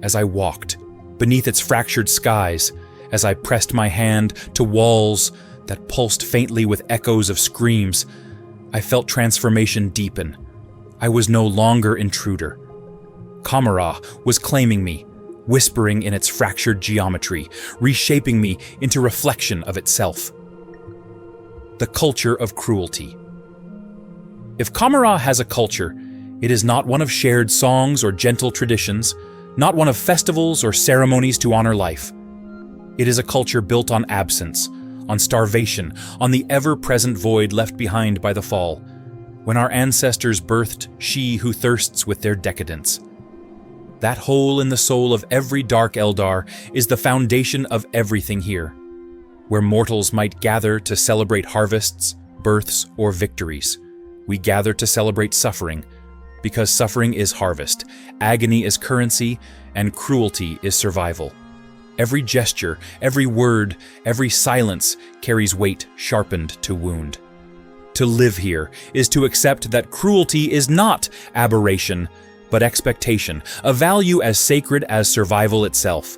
as I walked, beneath its fractured skies, as I pressed my hand to walls that pulsed faintly with echoes of screams, I felt transformation deepen. I was no longer intruder. Commorragh was claiming me, whispering in its fractured geometry, reshaping me into reflection of itself. The culture of cruelty. If Commorragh has a culture, it is not one of shared songs or gentle traditions, not one of festivals or ceremonies to honor life. It is a culture built on absence, on starvation, on the ever-present void left behind by the fall, when our ancestors birthed she who thirsts with their decadence. That hole in the soul of every dark Eldar is the foundation of everything here, where mortals might gather to celebrate harvests, births, or victories. We gather to celebrate suffering, because suffering is harvest, agony is currency, and cruelty is survival. Every gesture, every word, every silence carries weight sharpened to wound. To live here is to accept that cruelty is not aberration, but expectation, a value as sacred as survival itself.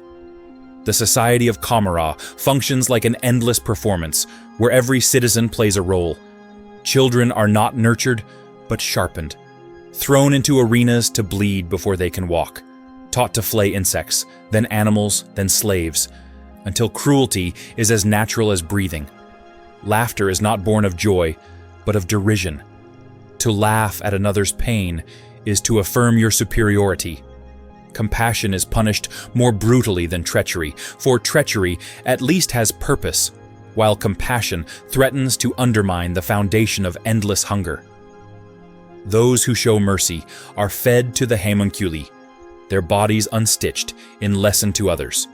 The society of Commorragh functions like an endless performance, where every citizen plays a role. Children are not nurtured, but sharpened, thrown into arenas to bleed before they can walk, taught to flay insects, then animals, then slaves, until cruelty is as natural as breathing. Laughter is not born of joy, but of derision. To laugh at another's pain is to affirm your superiority. Compassion is punished more brutally than treachery, for treachery at least has purpose, while compassion threatens to undermine the foundation of endless hunger. Those who show mercy are fed to the homunculi, their bodies unstitched in lesson to others.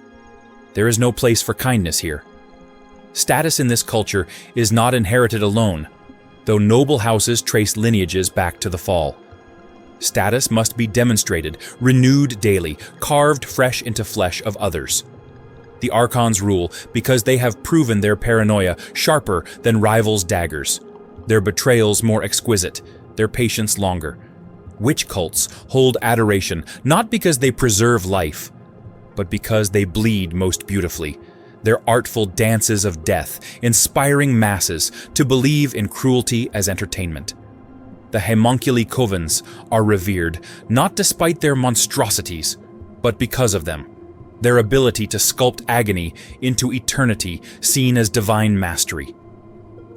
There is no place for kindness here. Status in this culture is not inherited alone, though noble houses trace lineages back to the fall. Status must be demonstrated, renewed daily, carved fresh into flesh of others. The Archons rule because they have proven their paranoia sharper than rivals' daggers, their betrayals more exquisite, their patience longer. Witch cults hold adoration not because they preserve life, but because they bleed most beautifully, their artful dances of death inspiring masses to believe in cruelty as entertainment. The homunculi covens are revered, not despite their monstrosities, but because of them, their ability to sculpt agony into eternity seen as divine mastery.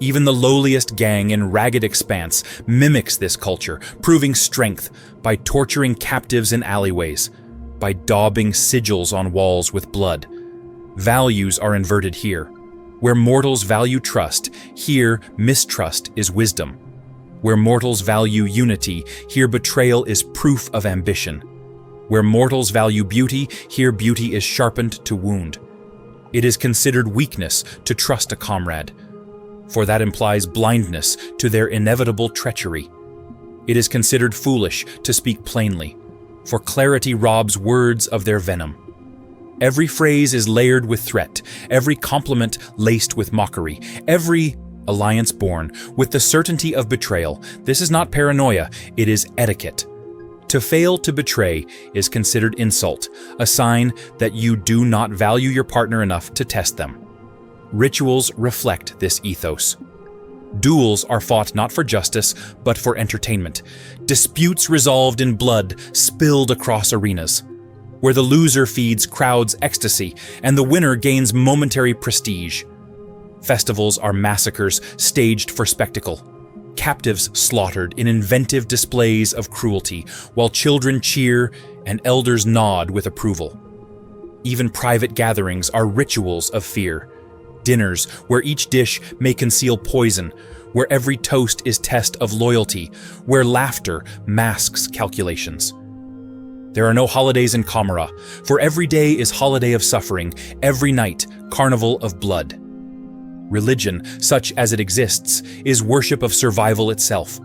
Even the lowliest gang in Ragged Expanse mimics this culture, proving strength by torturing captives in alleyways, by daubing sigils on walls with blood. Values are inverted here. Where mortals value trust, here mistrust is wisdom. Where mortals value unity, here betrayal is proof of ambition. Where mortals value beauty, here beauty is sharpened to wound. It is considered weakness to trust a comrade, for that implies blindness to their inevitable treachery. It is considered foolish to speak plainly, for clarity robs words of their venom. Every phrase is layered with threat, every compliment laced with mockery, every alliance born with the certainty of betrayal. This is not paranoia, it is etiquette. To fail to betray is considered insult, a sign that you do not value your partner enough to test them. Rituals reflect this ethos. Duels are fought not for justice, but for entertainment. Disputes resolved in blood spilled across arenas, where the loser feeds crowds ecstasy and the winner gains momentary prestige. Festivals are massacres staged for spectacle. Captives slaughtered in inventive displays of cruelty, while children cheer and elders nod with approval. Even private gatherings are rituals of fear. Dinners where each dish may conceal poison, where every toast is test of loyalty, where laughter masks calculations. There are no holidays in Commorragh, for every day is holiday of suffering, every night carnival of blood. Religion, such as it exists, is worship of survival itself.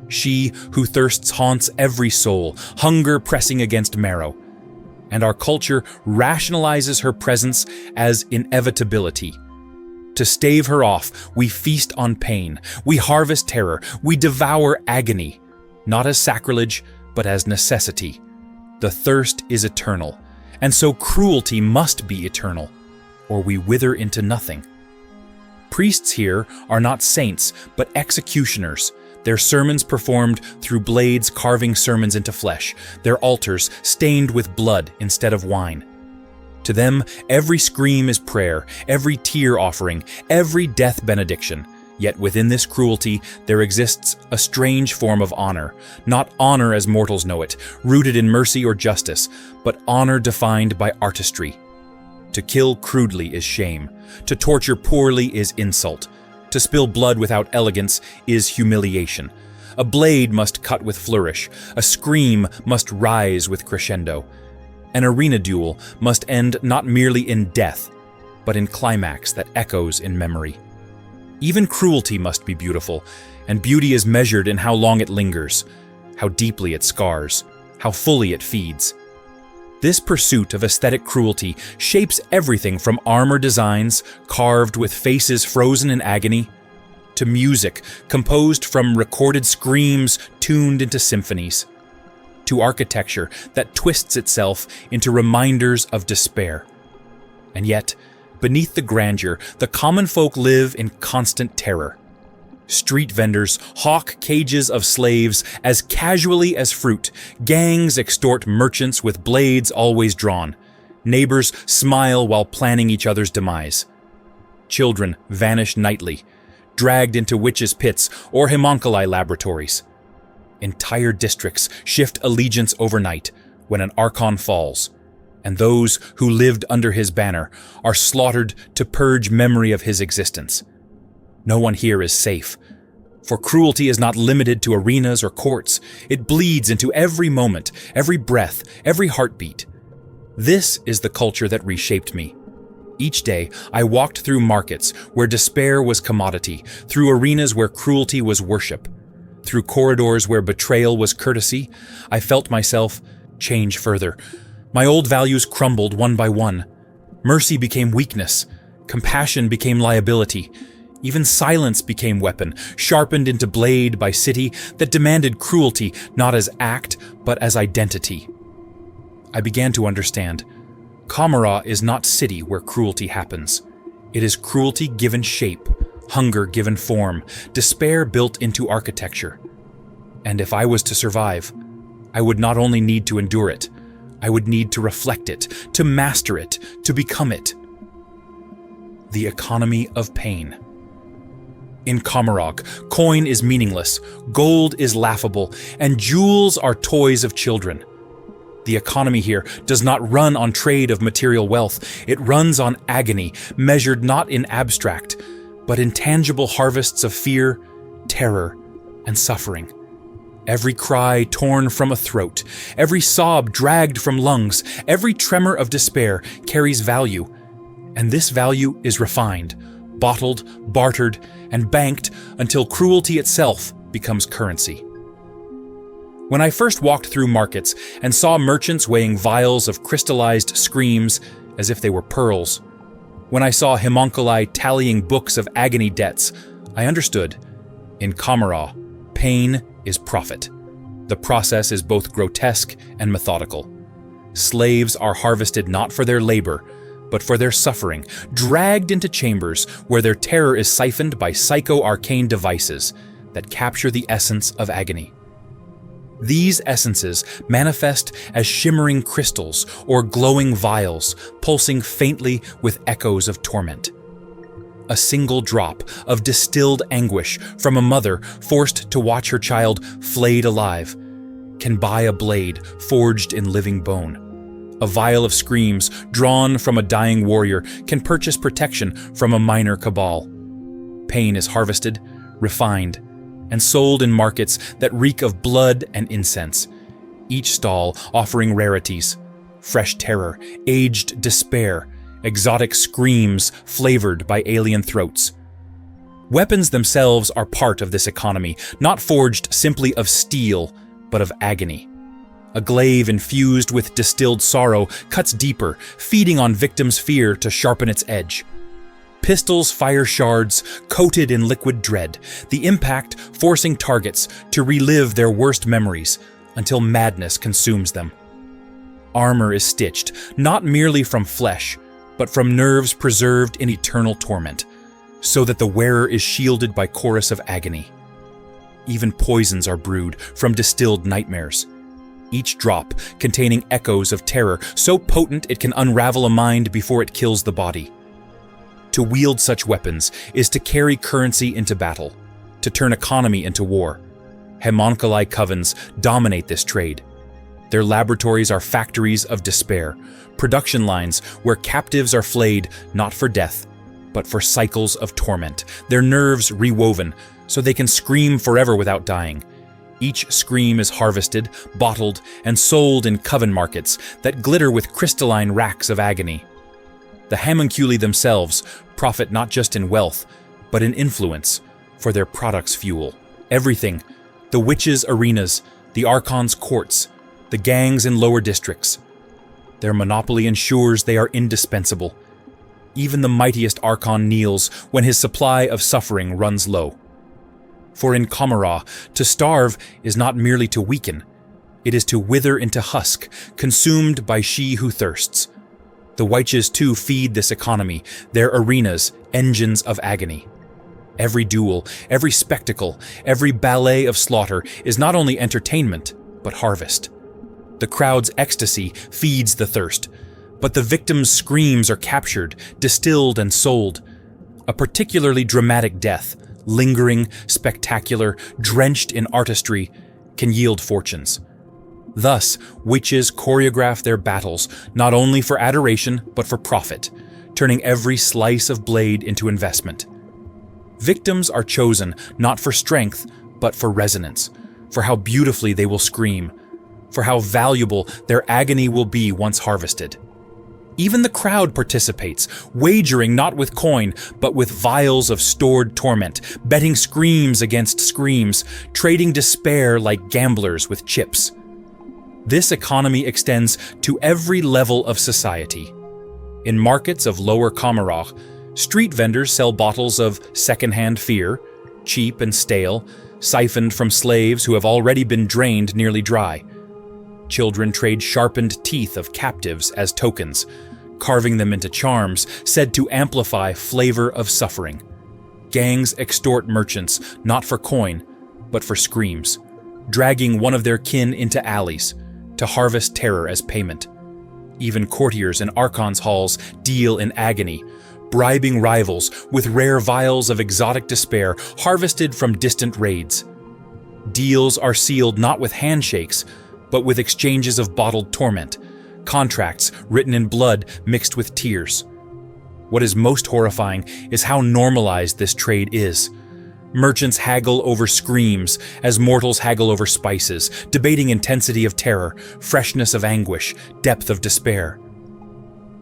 She who thirsts haunts every soul, hunger pressing against marrow. And our culture rationalizes her presence as inevitability. To stave her off, we feast on pain, we harvest terror, we devour agony, not as sacrilege, but as necessity. The thirst is eternal, and so cruelty must be eternal, or we wither into nothing. Priests here are not saints, but executioners, their sermons performed through blades carving sermons into flesh, their altars stained with blood instead of wine. To them, every scream is prayer, every tear offering, every death benediction. Yet within this cruelty, there exists a strange form of honor, not honor as mortals know it, rooted in mercy or justice, but honor defined by artistry. To kill crudely is shame. To torture poorly is insult. To spill blood without elegance is humiliation. A blade must cut with flourish. A scream must rise with crescendo. An arena duel must end not merely in death, but in climax that echoes in memory. Even cruelty must be beautiful, and beauty is measured in how long it lingers, how deeply it scars, how fully it feeds. This pursuit of aesthetic cruelty shapes everything from armor designs carved with faces frozen in agony, to music composed from recorded screams tuned into symphonies, to architecture that twists itself into reminders of despair. And yet, beneath the grandeur, the common folk live in constant terror. Street vendors hawk cages of slaves as casually as fruit. Gangs extort merchants with blades always drawn. Neighbors smile while planning each other's demise. Children vanish nightly, dragged into witches' pits or homunculi laboratories. Entire districts shift allegiance overnight when an archon falls, and those who lived under his banner are slaughtered to purge memory of his existence. No one here is safe, for cruelty is not limited to arenas or courts. It bleeds into every moment, every breath, every heartbeat. This is the culture that reshaped me. Each day, I walked through markets where despair was commodity, through arenas where cruelty was worship. Through corridors where betrayal was courtesy, I felt myself change further. My old values crumbled one by one. Mercy became weakness. Compassion became liability. Even silence became weapon, sharpened into blade by city that demanded cruelty not as act, but as identity. I began to understand. Commorragh is not city where cruelty happens. It is cruelty given shape, hunger given form, despair built into architecture. And if I was to survive, I would not only need to endure it, I would need to reflect it, to master it, to become it. The economy of pain. In Commorragh, coin is meaningless, gold is laughable, and jewels are toys of children. The economy here does not run on trade of material wealth. It runs on agony, measured not in abstract, but in tangible harvests of fear, terror, and suffering. Every cry torn from a throat, every sob dragged from lungs, every tremor of despair carries value, and this value is refined, bottled, bartered, and banked until cruelty itself becomes currency. When I first walked through markets and saw merchants weighing vials of crystallized screams as if they were pearls, when I saw homunculi tallying books of agony debts, I understood. In Commorragh, pain is profit. The process is both grotesque and methodical. Slaves are harvested not for their labor, but for their suffering, dragged into chambers where their terror is siphoned by psycho-arcane devices that capture the essence of agony. These essences manifest as shimmering crystals or glowing vials, pulsing faintly with echoes of torment. A single drop of distilled anguish from a mother forced to watch her child flayed alive can buy a blade forged in living bone. A vial of screams drawn from a dying warrior can purchase protection from a minor cabal. Pain is harvested, refined, and sold in markets that reek of blood and incense, each stall offering rarities, fresh terror, aged despair, exotic screams flavored by alien throats. Weapons themselves are part of this economy, not forged simply of steel, but of agony. A glaive infused with distilled sorrow cuts deeper, feeding on victims' fear to sharpen its edge. Pistols fire shards coated in liquid dread, the impact forcing targets to relive their worst memories until madness consumes them. Armor is stitched, not merely from flesh, but from nerves preserved in eternal torment, so that the wearer is shielded by chorus of agony. Even poisons are brewed from distilled nightmares, each drop containing echoes of terror so potent it can unravel a mind before it kills the body. To wield such weapons is to carry currency into battle, to turn economy into war. Homunculi covens dominate this trade. Their laboratories are factories of despair, production lines where captives are flayed not for death, but for cycles of torment, their nerves rewoven so they can scream forever without dying. Each scream is harvested, bottled, and sold in coven markets that glitter with crystalline racks of agony. The homunculi themselves profit not just in wealth, but in influence, for their products fuel everything: the witches' arenas, the archons' courts, the gangs in lower districts. Their monopoly ensures they are indispensable. Even the mightiest archon kneels when his supply of suffering runs low. For in Commorragh, to starve is not merely to weaken, it is to wither into husk, consumed by she who thirsts. The Wyches too feed this economy, their arenas, engines of agony. Every duel, every spectacle, every ballet of slaughter is not only entertainment, but harvest. The crowd's ecstasy feeds the thirst, but the victim's screams are captured, distilled, and sold. A particularly dramatic death, lingering, spectacular, drenched in artistry, can yield fortunes. Thus, witches choreograph their battles not only for adoration but for profit, turning every slice of blade into investment. Victims are chosen not for strength but for resonance, for how beautifully they will scream, for how valuable their agony will be once harvested. Even the crowd participates, wagering not with coin, but with vials of stored torment, betting screams against screams, trading despair like gamblers with chips. This economy extends to every level of society. In markets of Lower Commorragh, street vendors sell bottles of second-hand fear, cheap and stale, siphoned from slaves who have already been drained nearly dry. Children trade sharpened teeth of captives as tokens, carving them into charms said to amplify flavor of suffering. Gangs extort merchants not for coin, but for screams, dragging one of their kin into alleys to harvest terror as payment. Even courtiers in archons' halls deal in agony, bribing rivals with rare vials of exotic despair harvested from distant raids. Deals are sealed not with handshakes, but with exchanges of bottled torment, contracts written in blood mixed with tears. What is most horrifying is how normalized this trade is. Merchants haggle over screams as mortals haggle over spices, debating intensity of terror, freshness of anguish, depth of despair.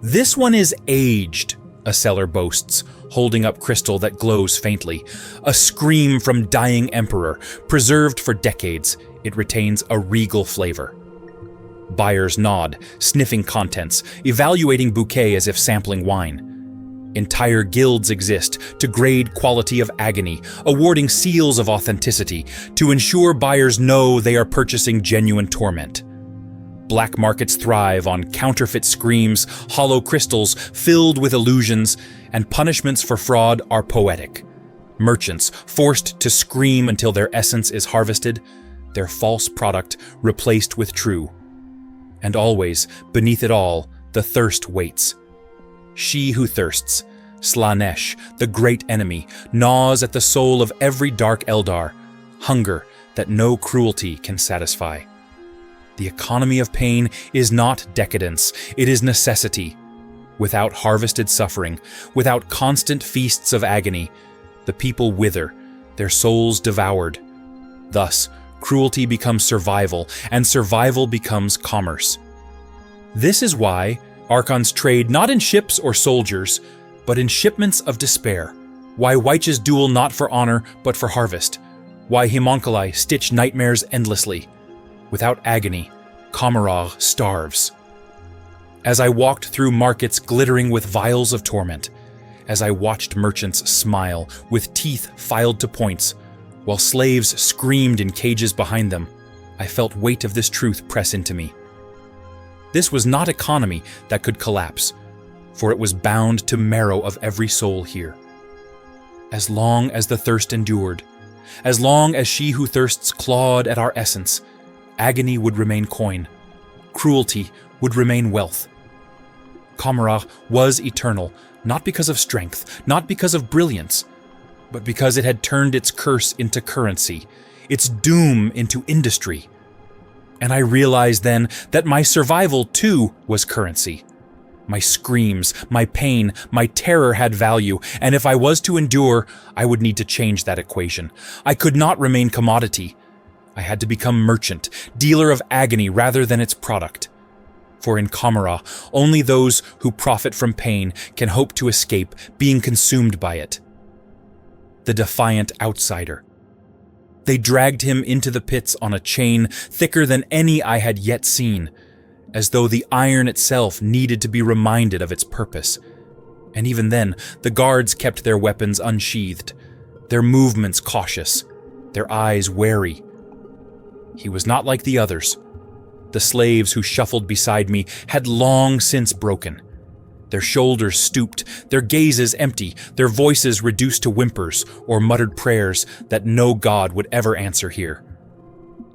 "This one is aged," a seller boasts, holding up crystal that glows faintly. A scream from dying emperor, preserved for decades, it retains a regal flavor. Buyers nod, sniffing contents, evaluating bouquet as if sampling wine. Entire guilds exist to grade quality of agony, awarding seals of authenticity to ensure buyers know they are purchasing genuine torment. Black markets thrive on counterfeit screams, hollow crystals filled with illusions, and punishments for fraud are poetic. Merchants forced to scream until their essence is harvested, their false product replaced with true. And always, beneath it all, the thirst waits. She who thirsts, Slaanesh, the great enemy, gnaws at the soul of every dark Eldar, hunger that no cruelty can satisfy. The economy of pain is not decadence, it is necessity. Without harvested suffering, without constant feasts of agony, the people wither, their souls devoured. Thus, cruelty becomes survival, and survival becomes commerce. This is why Archons trade not in ships or soldiers, but in shipments of despair. Why Wyches duel not for honor, but for harvest. Why Homunculi stitch nightmares endlessly. Without agony, Commorragh starves. As I walked through markets glittering with vials of torment, as I watched merchants smile with teeth filed to points, while slaves screamed in cages behind them, I felt weight of this truth press into me. This was not economy that could collapse, for it was bound to marrow of every soul here. As long as the thirst endured, as long as she who thirsts clawed at our essence, agony would remain coin, cruelty would remain wealth. Commorragh was eternal, not because of strength, not because of brilliance, but because it had turned its curse into currency, its doom into industry. And I realized then that my survival, too, was currency. My screams, my pain, my terror had value, and if I was to endure, I would need to change that equation. I could not remain commodity. I had to become merchant, dealer of agony rather than its product. For in Commorragh, only those who profit from pain can hope to escape being consumed by it. The Defiant Outsider. They dragged him into the pits on a chain thicker than any I had yet seen, as though the iron itself needed to be reminded of its purpose. And even then, the guards kept their weapons unsheathed, their movements cautious, their eyes wary. He was not like the others. The slaves who shuffled beside me had long since broken. Their shoulders stooped, their gazes empty, their voices reduced to whimpers or muttered prayers that no god would ever answer here.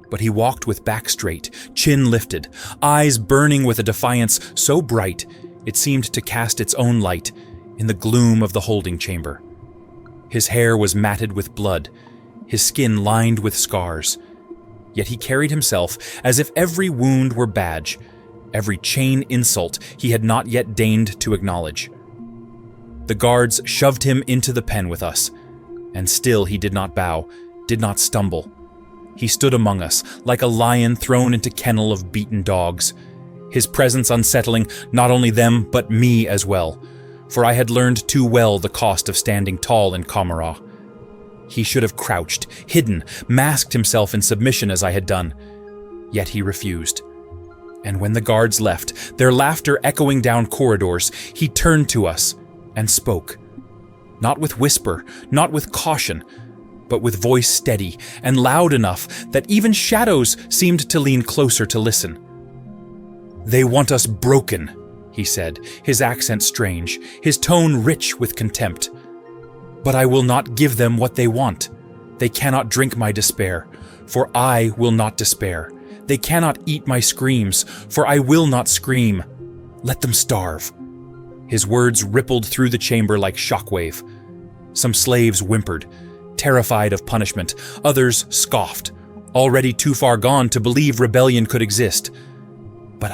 But he walked with back straight, chin lifted, eyes burning with a defiance so bright it seemed to cast its own light in the gloom of the holding chamber. His hair was matted with blood, his skin lined with scars, yet he carried himself as if every wound were badge, every chain insult he had not yet deigned to acknowledge. The guards shoved him into the pen with us, and still he did not bow, did not stumble. He stood among us, like a lion thrown into kennel of beaten dogs, his presence unsettling not only them but me as well, for I had learned too well the cost of standing tall in Commorragh. He should have crouched, hidden, masked himself in submission as I had done, yet he refused. And when the guards left, their laughter echoing down corridors, he turned to us and spoke. Not with whisper, not with caution, but with voice steady and loud enough that even shadows seemed to lean closer to listen. "They want us broken," he said, his accent strange, his tone rich with contempt. "But I will not give them what they want. They cannot drink my despair, for I will not despair. They cannot eat my screams, for I will not scream. Let them starve." His words rippled through the chamber like shockwave. Some slaves whimpered, terrified of punishment. Others scoffed, already too far gone to believe rebellion could exist. But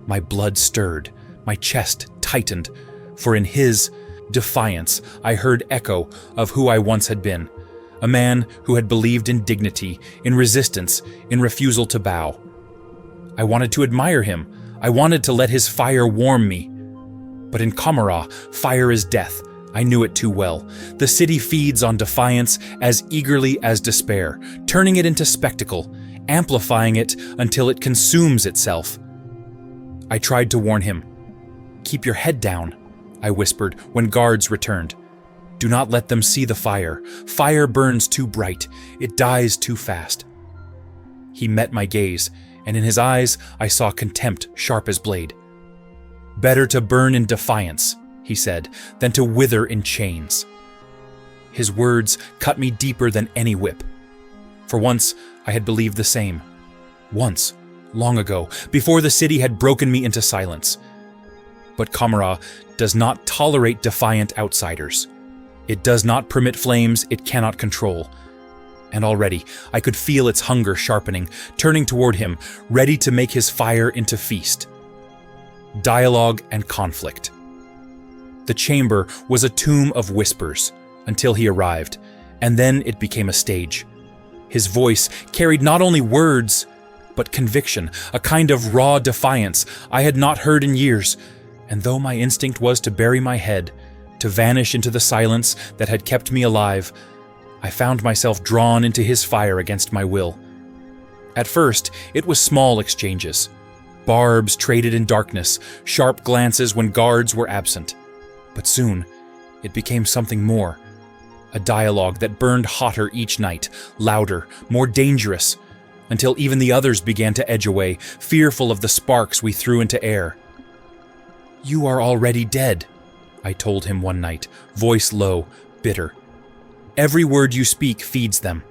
my blood stirred, my chest tightened, for in his defiance I heard echo of who I once had been, a man who had believed in dignity, in resistance, in refusal to bow. I wanted to admire him. I wanted to let his fire warm me. But in Commorragh, fire is death. I knew it too well. The city feeds on defiance as eagerly as despair, turning it into spectacle, amplifying it until it consumes itself. I tried to warn him. "Keep your head down," I whispered when guards returned. "Do not let them see the fire. Fire burns too bright. It dies too fast." He met my gaze, and in his eyes I saw contempt sharp as blade. "Better to burn in defiance," he said, "than to wither in chains." His words cut me deeper than any whip. For once, I had believed the same. Once, long ago, before the city had broken me into silence. But Commorragh does not tolerate defiant outsiders. It does not permit flames it cannot control. And already, I could feel its hunger sharpening, turning toward him, ready to make his fire into feast. Dialogue and conflict. The chamber was a tomb of whispers, until he arrived, and then it became a stage. His voice carried not only words, but conviction, a kind of raw defiance I had not heard in years, and though my instinct was to bury my head, to vanish into the silence that had kept me alive, I found myself drawn into his fire against my will. At first, it was small exchanges. Barbs traded in darkness, sharp glances when guards were absent. But soon, it became something more. A dialogue that burned hotter each night, louder, more dangerous, until even the others began to edge away, fearful of the sparks we threw into air. "You are already dead," I told him one night, voice low, bitter. "Every word you speak feeds them.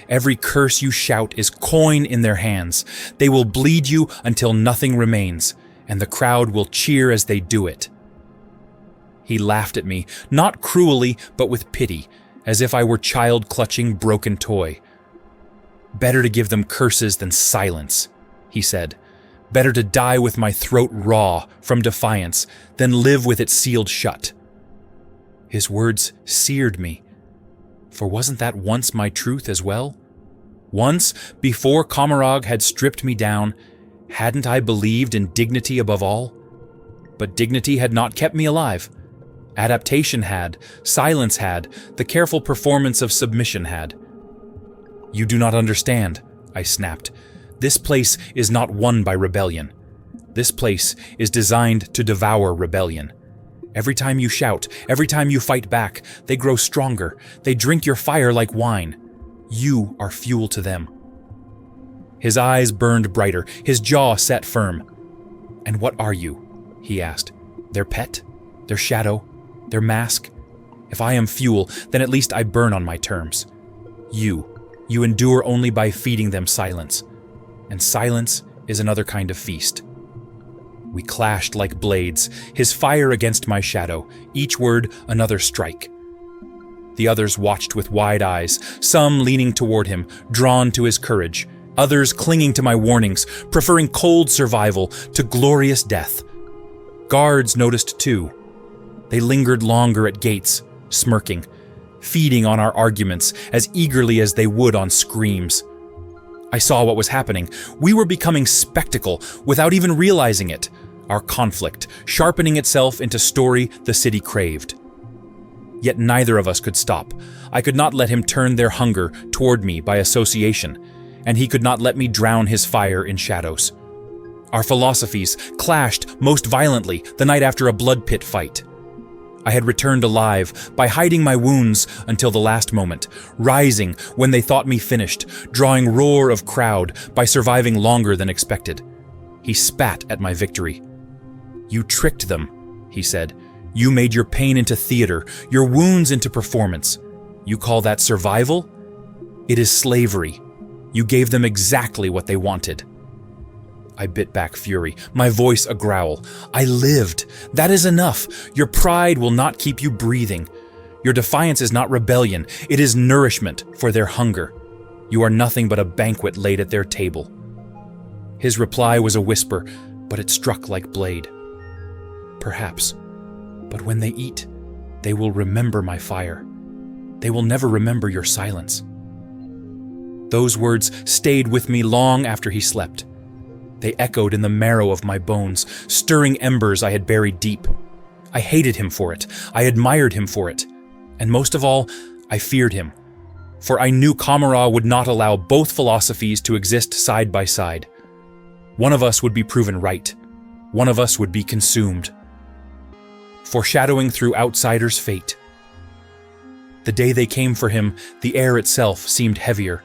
Every curse you shout is coin in their hands. They will bleed you until nothing remains, and the crowd will cheer as they do it." He laughed at me, not cruelly, but with pity, as if I were child clutching broken toy. "Better to give them curses than silence," he said. "Better to die with my throat raw from defiance than live with it sealed shut." His words seared me. For wasn't that once my truth as well? Once, before Commorragh had stripped me down, hadn't I believed in dignity above all? But dignity had not kept me alive. Adaptation had, silence had, the careful performance of submission had. "You do not understand," I snapped. "This place is not won by rebellion. This place is designed to devour rebellion. Every time you shout, every time you fight back, they grow stronger. They drink your fire like wine. You are fuel to them." His eyes burned brighter, his jaw set firm. "And what are you?" he asked. "Their pet? Their shadow? Their mask? If I am fuel, then at least I burn on my terms. You endure only by feeding them silence. And silence is another kind of feast." We clashed like blades, his fire against my shadow, each word another strike. The others watched with wide eyes, some leaning toward him, drawn to his courage, others clinging to my warnings, preferring cold survival to glorious death. Guards noticed too. They lingered longer at gates, smirking, feeding on our arguments as eagerly as they would on screams. I saw what was happening. We were becoming spectacle without even realizing it. Our conflict, sharpening itself into story the city craved. Yet neither of us could stop. I could not let him turn their hunger toward me by association, and he could not let me drown his fire in shadows. Our philosophies clashed most violently the night after a blood pit fight. I had returned alive by hiding my wounds until the last moment, rising when they thought me finished, drawing roar of crowd by surviving longer than expected. He spat at my victory. "You tricked them," he said. "You made your pain into theater, your wounds into performance. You call that survival? It is slavery. You gave them exactly what they wanted." I bit back fury, my voice a growl. "I lived. That is enough. Your pride will not keep you breathing. Your defiance is not rebellion. It is nourishment for their hunger. You are nothing but a banquet laid at their table." His reply was a whisper, but it struck like blade. "Perhaps. But when they eat, they will remember my fire. They will never remember your silence." Those words stayed with me long after he slept. They echoed in the marrow of my bones, stirring embers I had buried deep. I hated him for it. I admired him for it. And most of all, I feared him. For I knew Commorragh would not allow both philosophies to exist side by side. One of us would be proven right. One of us would be consumed. Foreshadowing through Outsider's fate. The day they came for him, the air itself seemed heavier,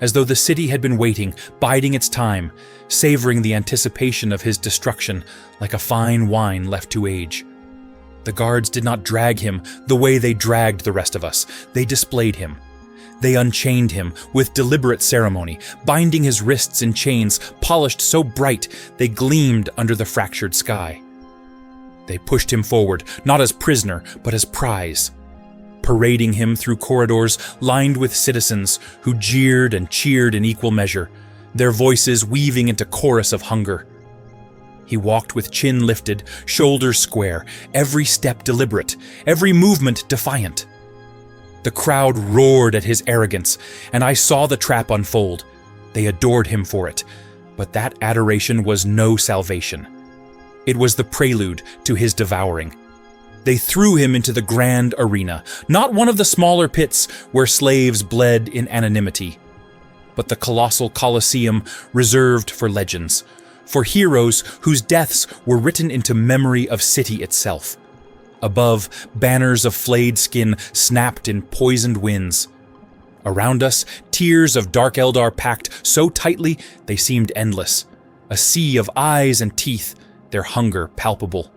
as though the city had been waiting, biding its time, savoring the anticipation of his destruction like a fine wine left to age. The guards did not drag him the way they dragged the rest of us. They displayed him. They unchained him with deliberate ceremony, binding his wrists in chains polished so bright they gleamed under the fractured sky. They pushed him forward, not as prisoner, but as prize, parading him through corridors lined with citizens who jeered and cheered in equal measure, their voices weaving into chorus of hunger. He walked with chin lifted, shoulders square, every step deliberate, every movement defiant. The crowd roared at his arrogance, and I saw the trap unfold. They adored him for it, but that adoration was no salvation. It was the prelude to his devouring. They threw him into the grand arena, not one of the smaller pits where slaves bled in anonymity, but the colossal Colosseum reserved for legends, for heroes whose deaths were written into memory of city itself. Above, banners of flayed skin snapped in poisoned winds. Around us, tiers of Dark Eldar packed so tightly they seemed endless, a sea of eyes and teeth, their hunger palpable.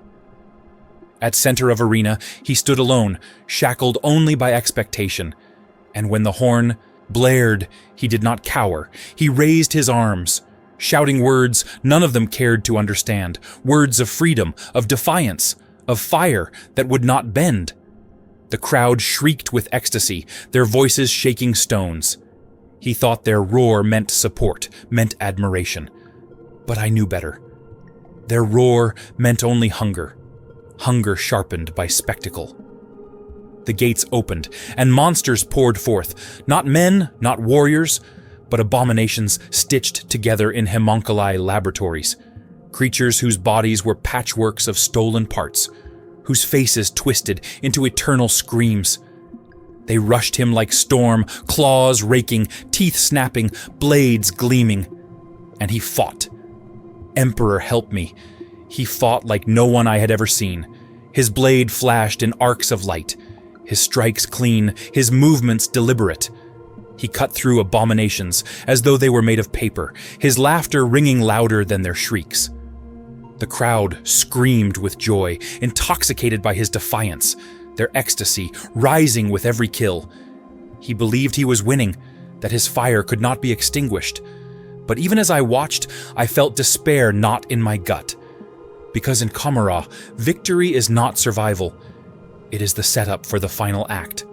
At center of arena, he stood alone, shackled only by expectation, and when the horn blared, he did not cower. He raised his arms, shouting words none of them cared to understand, words of freedom, of defiance, of fire that would not bend. The crowd shrieked with ecstasy, their voices shaking stones. He thought their roar meant support, meant admiration. But I knew better. Their roar meant only hunger, hunger sharpened by spectacle. The gates opened, and monsters poured forth, not men, not warriors, but abominations stitched together in homunculi laboratories, creatures whose bodies were patchworks of stolen parts, whose faces twisted into eternal screams. They rushed him like storm, claws raking, teeth snapping, blades gleaming. And he fought. Emperor help me. He fought like no one I had ever seen. His blade flashed in arcs of light, his strikes clean, his movements deliberate. He cut through abominations as though they were made of paper, his laughter ringing louder than their shrieks. The crowd screamed with joy, intoxicated by his defiance, their ecstasy rising with every kill. He believed he was winning, that his fire could not be extinguished. But even as I watched, I felt despair knot in my gut. Because in Commorragh, victory is not survival. It is the setup for the final act.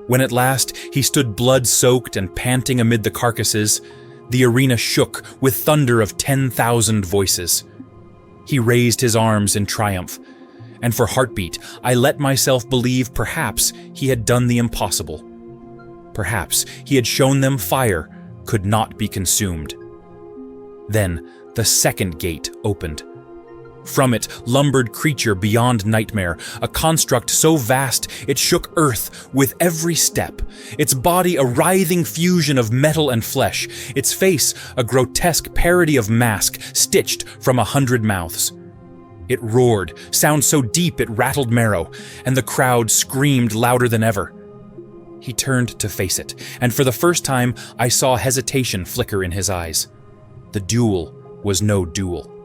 When at last he stood blood-soaked and panting amid the carcasses, the arena shook with thunder of 10,000 voices. He raised his arms in triumph, and for heartbeat, I let myself believe perhaps he had done the impossible. Perhaps he had shown them fire could not be consumed. Then the second gate opened. From it lumbered creature beyond nightmare, a construct so vast it shook earth with every step, its body a writhing fusion of metal and flesh, its face a grotesque parody of mask stitched from 100 mouths. It roared, sound so deep it rattled marrow, and the crowd screamed louder than ever. He turned to face it, and for the first time I saw hesitation flicker in his eyes. The duel was no duel.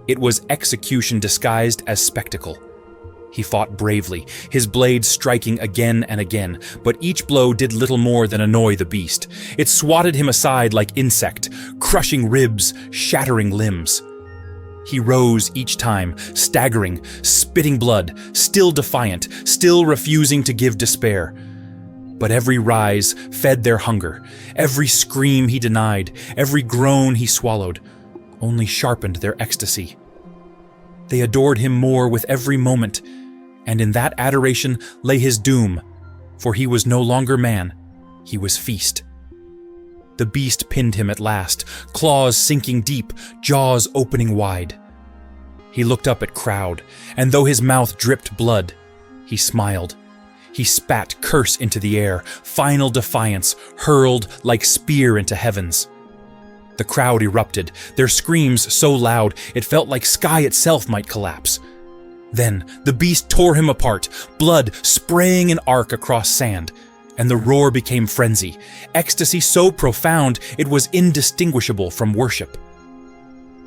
It was execution disguised as spectacle. He fought bravely, his blade striking again and again, but each blow did little more than annoy the beast. It swatted him aside like insect, crushing ribs, shattering limbs. He rose each time, staggering, spitting blood, still defiant, still refusing to give despair. But every rise fed their hunger, every scream he denied, every groan he swallowed, only sharpened their ecstasy. They adored him more with every moment, and in that adoration lay his doom, For he was no longer man, he was feast. The beast pinned him at last, claws sinking deep, jaws opening wide. He looked up at Crowd, and though his mouth dripped blood, he smiled. He spat curse into the air, final defiance hurled like spear into heavens. The crowd erupted, their screams so loud it felt like sky itself might collapse. Then the beast tore him apart, blood spraying an arc across sand, and the roar became frenzy, ecstasy so profound it was indistinguishable from worship.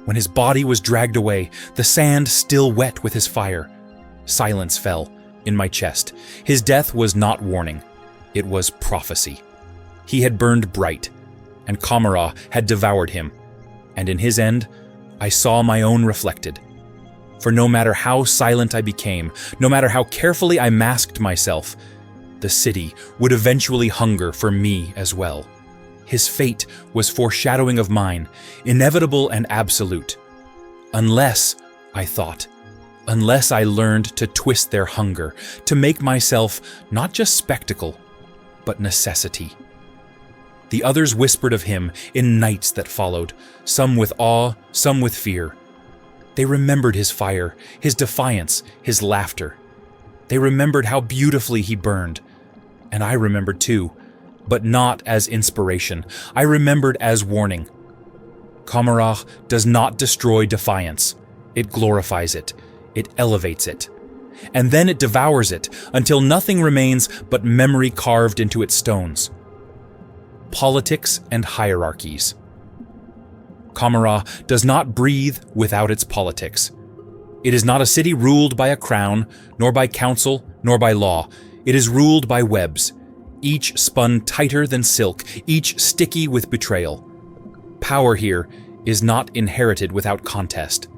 When his body was dragged away, the sand still wet with his fire, silence fell in my chest. His death was not warning, it was prophecy. He had burned bright, and Commorragh had devoured him, and in his end, I saw my own reflected. For no matter how silent I became, no matter how carefully I masked myself, the city would eventually hunger for me as well. His fate was foreshadowing of mine, inevitable and absolute. Unless, I thought, unless I learned to twist their hunger, to make myself not just spectacle, but necessity. The others whispered of him in nights that followed, some with awe, some with fear. They remembered his fire, his defiance, his laughter. They remembered how beautifully he burned. And I remembered too, but not as inspiration. I remembered as warning. Commorragh does not destroy defiance. It glorifies it. It elevates it. And then it devours it until nothing remains but memory carved into its stones. Politics and hierarchies. Commorragh does not breathe without its politics. It is not a city ruled by a crown, nor by council, nor by law. It is ruled by webs, each spun tighter than silk, each sticky with betrayal. Power here is not inherited without contest,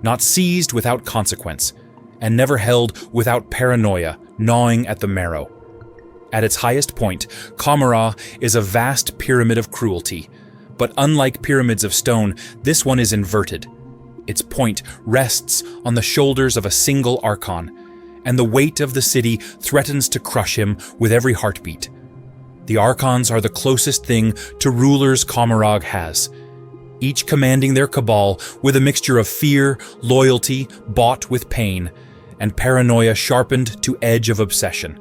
not seized without consequence, and never held without paranoia gnawing at the marrow. At its highest point, Commorragh is a vast pyramid of cruelty, but unlike pyramids of stone, this one is inverted. Its point rests on the shoulders of a single archon, and the weight of the city threatens to crush him with every heartbeat. The archons are the closest thing to rulers Commorragh has, each commanding their cabal with a mixture of fear, loyalty bought with pain, and paranoia sharpened to edge of obsession.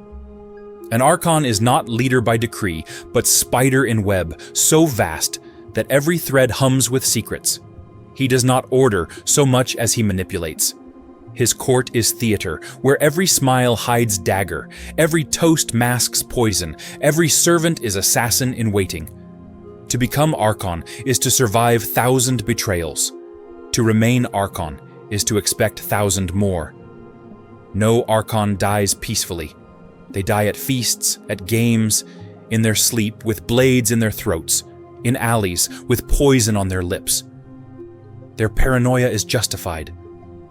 An archon is not leader by decree, but spider in web, so vast that every thread hums with secrets. He does not order so much as he manipulates. His court is theater, where every smile hides dagger, every toast masks poison, every servant is assassin in waiting. To become archon is to survive 1,000 betrayals. To remain archon is to expect 1,000 more. No archon dies peacefully. They die at feasts, at games, in their sleep with blades in their throats, in alleys with poison on their lips. Their paranoia is justified.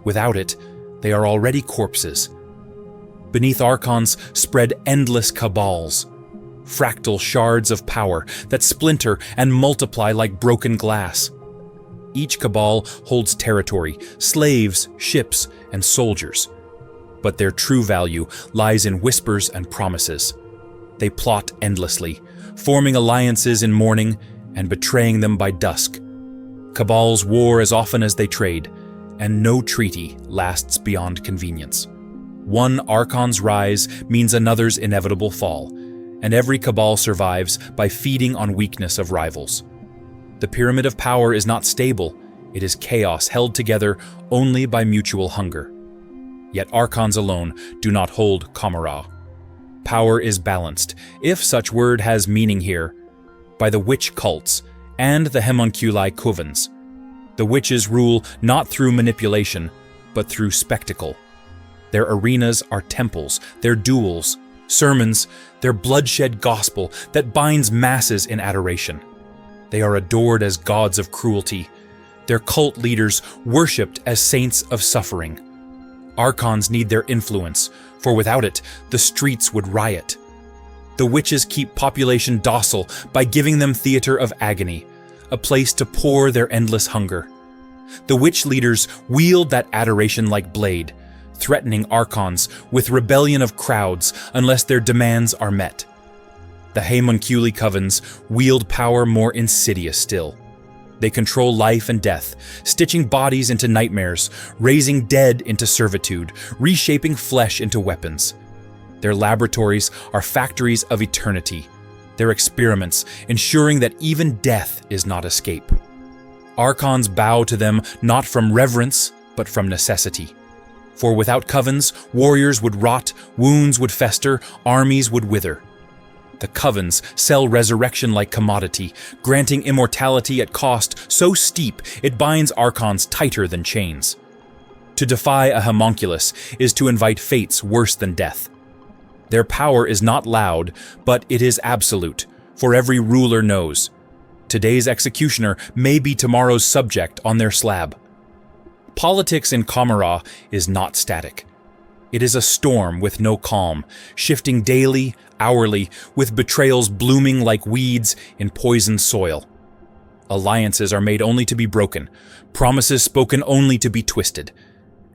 Without it, they are already corpses. Beneath archons spread endless cabals, fractal shards of power that splinter and multiply like broken glass. Each cabal holds territory, slaves, ships, and soldiers. But their true value lies in whispers and promises. They plot endlessly, forming alliances in morning and betraying them by dusk. Cabals war as often as they trade, and no treaty lasts beyond convenience. One archon's rise means another's inevitable fall, and every cabal survives by feeding on weakness of rivals. The pyramid of power is not stable, it is chaos held together only by mutual hunger. Yet archons alone do not hold Commorragh. Power is balanced, if such word has meaning here, by the witch cults and the homunculi covens. The witches rule not through manipulation, but through spectacle. Their arenas are temples, their duels, sermons, their bloodshed gospel that binds masses in adoration. They are adored as gods of cruelty, their cult leaders worshipped as saints of suffering. Archons need their influence, for without it, the streets would riot. The witches keep population docile by giving them theater of agony, a place to pour their endless hunger. The witch leaders wield that adoration like blade, threatening archons with rebellion of crowds unless their demands are met. The Homunculi covens wield power more insidious still. They control life and death, stitching bodies into nightmares, raising dead into servitude, reshaping flesh into weapons. Their laboratories are factories of eternity, their experiments ensuring that even death is not escape. Archons bow to them not from reverence, but from necessity. For without covens, warriors would rot, wounds would fester, armies would wither. The covens sell resurrection like commodity, granting immortality at cost so steep it binds archons tighter than chains. To defy a homunculus is to invite fates worse than death. Their power is not loud, but it is absolute, for every ruler knows. Today's executioner may be tomorrow's subject on their slab. Politics in Commorragh is not static. It is a storm with no calm, shifting daily, hourly, with betrayals blooming like weeds in poisoned soil. Alliances are made only to be broken, promises spoken only to be twisted.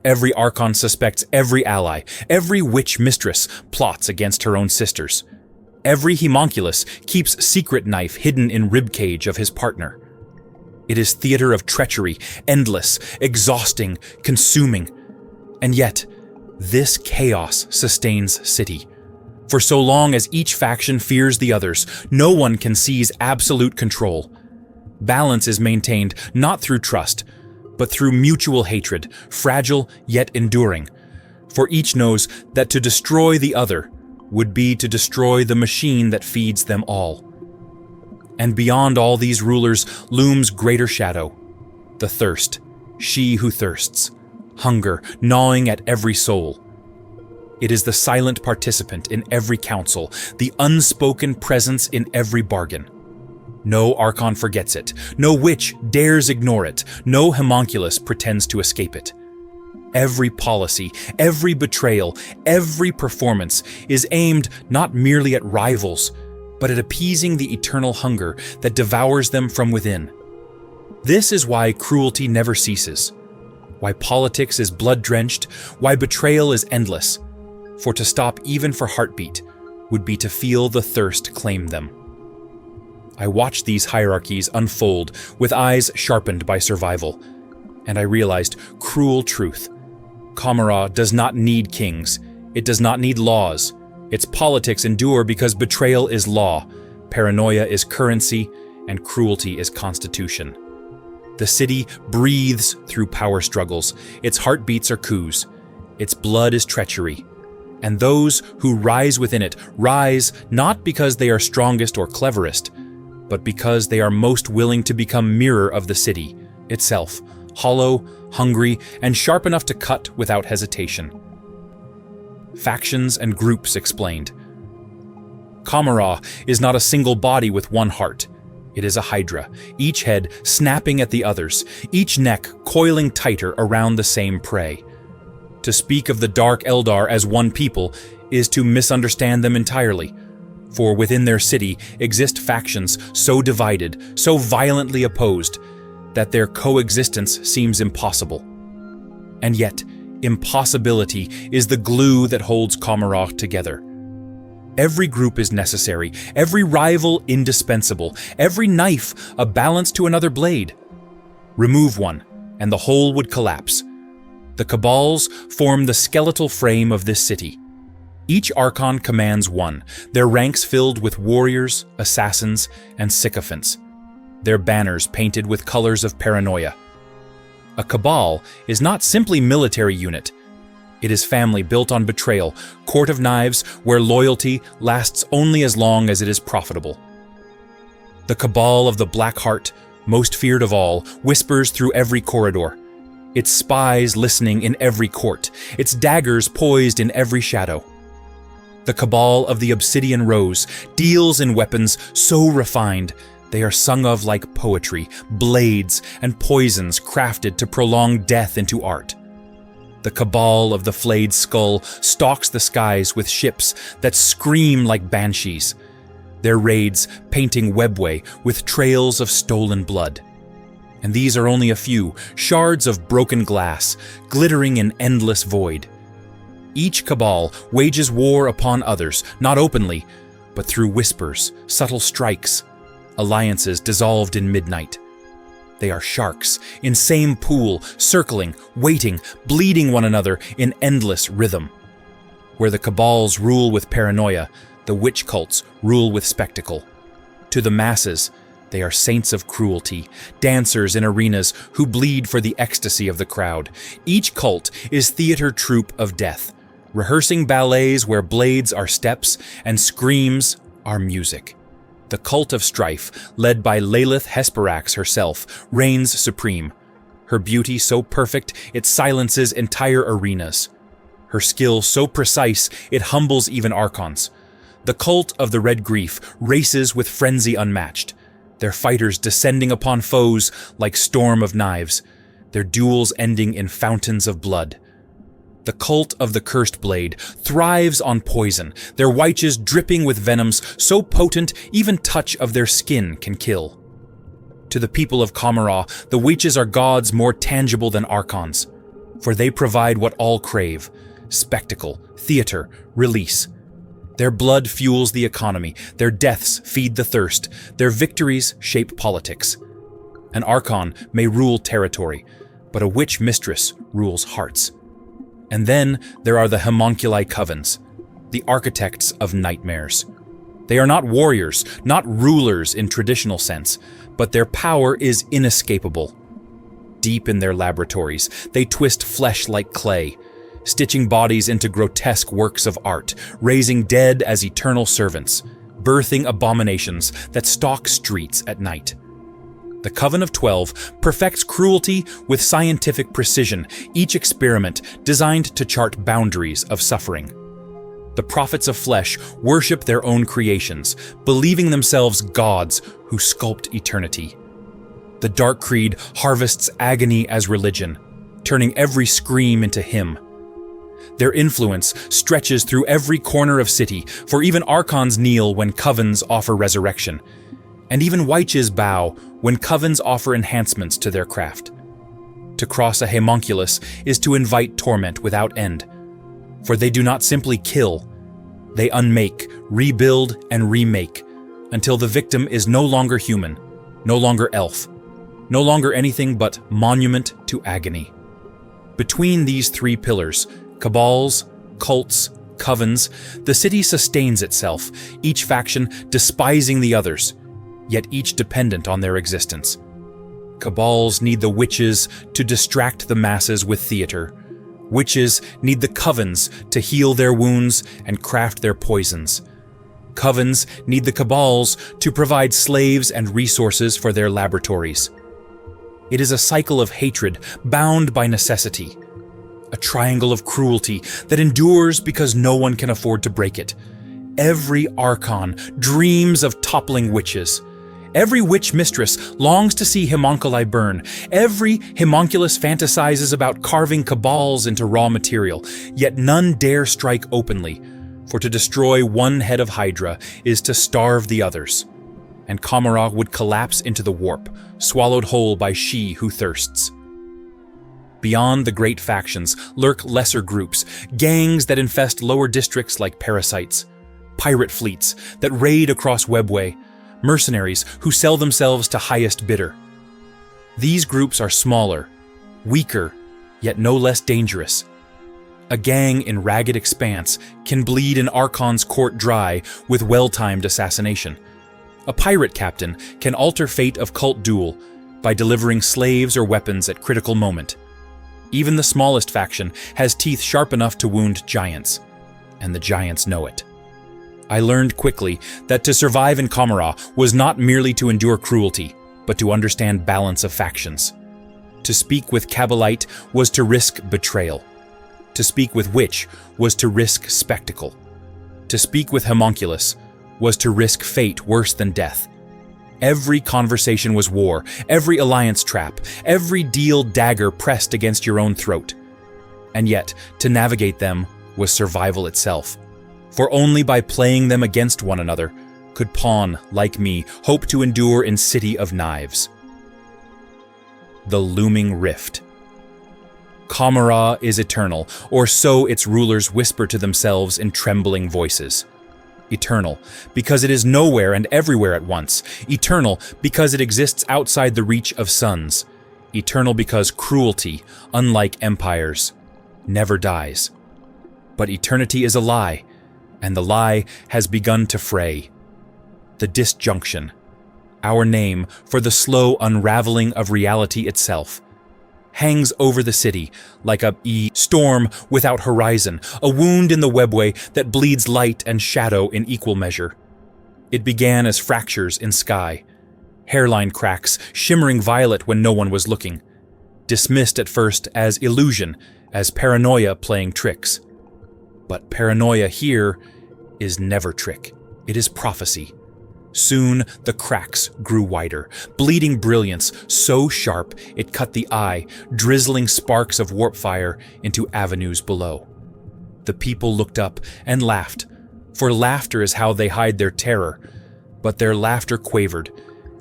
Every archon suspects every ally, every witch mistress plots against her own sisters. Every homunculus keeps secret knife hidden in ribcage of his partner. It is theater of treachery, endless, exhausting, consuming. And yet, this chaos sustains city. For so long as each faction fears the others, no one can seize absolute control. Balance is maintained not through trust, but through mutual hatred, fragile yet enduring. For each knows that to destroy the other would be to destroy the machine that feeds them all. And beyond all these rulers looms greater shadow, the thirst, she who thirsts, hunger gnawing at every soul. It is the silent participant in every council, the unspoken presence in every bargain. No archon forgets it, no witch dares ignore it, no homunculus pretends to escape it. Every policy, every betrayal, every performance is aimed not merely at rivals, but at appeasing the eternal hunger that devours them from within. This is why cruelty never ceases, why politics is blood-drenched, why betrayal is endless. For to stop even for heartbeat would be to feel the thirst claim them. I watched these hierarchies unfold with eyes sharpened by survival, and I realized cruel truth. Commorragh does not need kings. It does not need laws. Its politics endure because betrayal is law, paranoia is currency, and cruelty is constitution. The city breathes through power struggles. Its heartbeats are coups. Its blood is treachery. And those who rise within it rise not because they are strongest or cleverest, but because they are most willing to become mirror of the city itself, hollow, hungry, and sharp enough to cut without hesitation. Factions and groups explained. Commorragh is not a single body with one heart. It is a hydra, each head snapping at the others, each neck coiling tighter around the same prey. To speak of the Dark Eldar as one people is to misunderstand them entirely, for within their city exist factions so divided, so violently opposed, that their coexistence seems impossible. And yet, impossibility is the glue that holds Commorragh together. Every group is necessary, every rival indispensable, every knife a balance to another blade. Remove one, and the whole would collapse. The cabals form the skeletal frame of this city. Each archon commands one, their ranks filled with warriors, assassins, and sycophants, their banners painted with colors of paranoia. A cabal is not simply military unit. It is family built on betrayal, court of knives where loyalty lasts only as long as it is profitable. The cabal of the Black Heart, most feared of all, whispers through every corridor, its spies listening in every court, its daggers poised in every shadow. The cabal of the Obsidian Rose deals in weapons so refined they are sung of like poetry, blades and poisons crafted to prolong death into art. The cabal of the Flayed Skull stalks the skies with ships that scream like banshees, their raids painting Webway with trails of stolen blood. And these are only a few, shards of broken glass, glittering in endless void, Each cabal wages war upon others, not openly, but through whispers, subtle strikes, alliances dissolved in midnight. They are sharks, in same pool, circling, waiting, bleeding one another in endless rhythm. Where the cabals rule with paranoia, the witch cults rule with spectacle. To the masses, they are saints of cruelty, dancers in arenas who bleed for the ecstasy of the crowd. Each cult is theater troupe of death, rehearsing ballets where blades are steps and screams are music. The cult of strife, led by Lilith Hesperax herself, reigns supreme. Her beauty so perfect it silences entire arenas. Her skill so precise it humbles even archons. The cult of the Red Grief races with frenzy unmatched, their fighters descending upon foes like storm of knives, their duels ending in fountains of blood. The cult of the Cursed Blade thrives on poison, their wyches dripping with venoms so potent even touch of their skin can kill. To the people of Commorragh, the wyches are gods more tangible than archons, for they provide what all crave: spectacle, theater, release. Their blood fuels the economy, their deaths feed the thirst, their victories shape politics. An archon may rule territory, but a witch mistress rules hearts. And then there are the homunculi covens, the architects of nightmares. They are not warriors, not rulers in traditional sense, but their power is inescapable. Deep in their laboratories, they twist flesh like clay, stitching bodies into grotesque works of art, raising dead as eternal servants, birthing abominations that stalk streets at night. The Coven of 12 perfects cruelty with scientific precision, each experiment designed to chart boundaries of suffering. The prophets of flesh worship their own creations, believing themselves gods who sculpt eternity. The Dark Creed harvests agony as religion, turning every scream into hymn. Their influence stretches through every corner of city, for even archons kneel when covens offer resurrection, and even wyches bow when covens offer enhancements to their craft. To cross a homunculus is to invite torment without end, for they do not simply kill, they unmake, rebuild, and remake, until the victim is no longer human, no longer elf, no longer anything but monument to agony. Between these three pillars, cabals, cults, covens, the city sustains itself, each faction despising the others, yet each dependent on their existence. Cabals need the witches to distract the masses with theater. Witches need the covens to heal their wounds and craft their poisons. Covens need the cabals to provide slaves and resources for their laboratories. It is a cycle of hatred bound by necessity, a triangle of cruelty that endures because no one can afford to break it. Every archon dreams of toppling witches. Every witch mistress longs to see homunculi burn. Every homunculus fantasizes about carving cabals into raw material, yet none dare strike openly, for to destroy one head of Hydra is to starve the others, and Commorragh would collapse into the warp, swallowed whole by she who thirsts. Beyond the great factions lurk lesser groups, gangs that infest lower districts like parasites, pirate fleets that raid across Webway, mercenaries who sell themselves to highest bidder. These groups are smaller, weaker, yet no less dangerous. A gang in ragged expanse can bleed an archon's court dry with well-timed assassination. A pirate captain can alter fate of cult duel by delivering slaves or weapons at critical moment. Even the smallest faction has teeth sharp enough to wound giants, and the giants know it. I learned quickly that to survive in Commorragh was not merely to endure cruelty, but to understand balance of factions. To speak with Cabalite was to risk betrayal. To speak with witch was to risk spectacle. To speak with homunculus was to risk fate worse than death. Every conversation was war, every alliance trap, every deal dagger pressed against your own throat. And yet, to navigate them was survival itself. For only by playing them against one another could pawn, like me, hope to endure in City of Knives. The Looming Rift. Commorragh is eternal, or so its rulers whisper to themselves in trembling voices. Eternal, because it is nowhere and everywhere at once. Eternal, because it exists outside the reach of suns. Eternal because cruelty, unlike empires, never dies. But eternity is a lie, and the lie has begun to fray. The disjunction, our name for the slow unraveling of reality itself, hangs over the city like a storm without horizon, a wound in the webway that bleeds light and shadow in equal measure. It began as fractures in sky, hairline cracks shimmering violet when no one was looking, dismissed at first as illusion, as paranoia playing tricks. But paranoia here is never trick. It is prophecy. Soon the cracks grew wider, bleeding brilliance so sharp it cut the eye, drizzling sparks of warp fire into avenues below. The people looked up and laughed, for laughter is how they hide their terror, but their laughter quavered,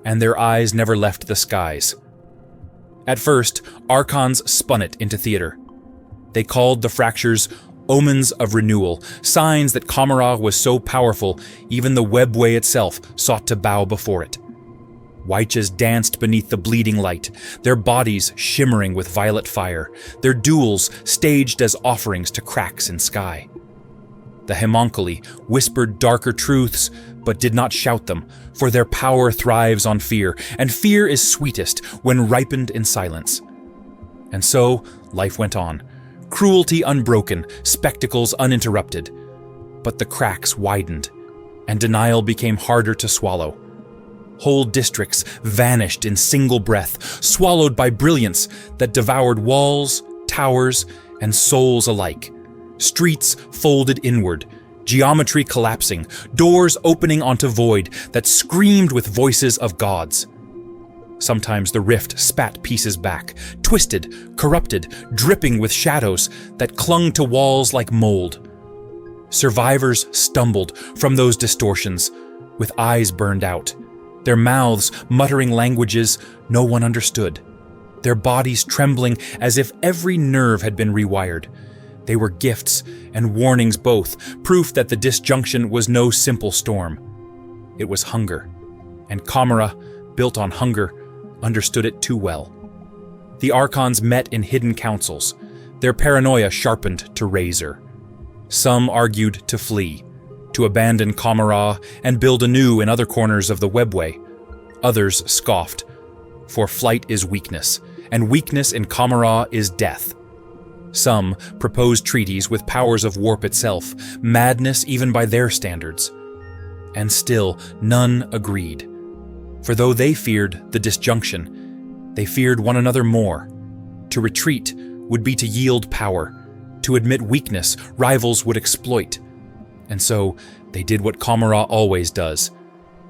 and their eyes never left the skies. At first, archons spun it into theater. They called the fractures omens of renewal, signs that Commorragh was so powerful even the webway itself sought to bow before it. Wyches danced beneath the bleeding light, their bodies shimmering with violet fire, their duels staged as offerings to cracks in sky. The homunculi whispered darker truths, but did not shout them, for their power thrives on fear, and fear is sweetest when ripened in silence. And so life went on. Cruelty unbroken, spectacles uninterrupted. But the cracks widened, and denial became harder to swallow. Whole districts vanished in single breath, swallowed by brilliance that devoured walls, towers, and souls alike. Streets folded inward, geometry collapsing, doors opening onto void that screamed with voices of gods. Sometimes the rift spat pieces back, twisted, corrupted, dripping with shadows that clung to walls like mold. Survivors stumbled from those distortions, with eyes burned out, their mouths muttering languages no one understood, their bodies trembling as if every nerve had been rewired. They were gifts and warnings both, proof that the disjunction was no simple storm. It was hunger, and Commorragh, built on hunger, understood it too well. The archons met in hidden councils, their paranoia sharpened to razor. Some argued to flee, to abandon Commorragh and build anew in other corners of the webway. Others scoffed, for flight is weakness, and weakness in Commorragh is death. Some proposed treaties with powers of warp itself, madness even by their standards. And still none agreed. For though they feared the disjunction, they feared one another more. To retreat would be to yield power. To admit weakness, rivals would exploit. And so they did what Commorragh always does.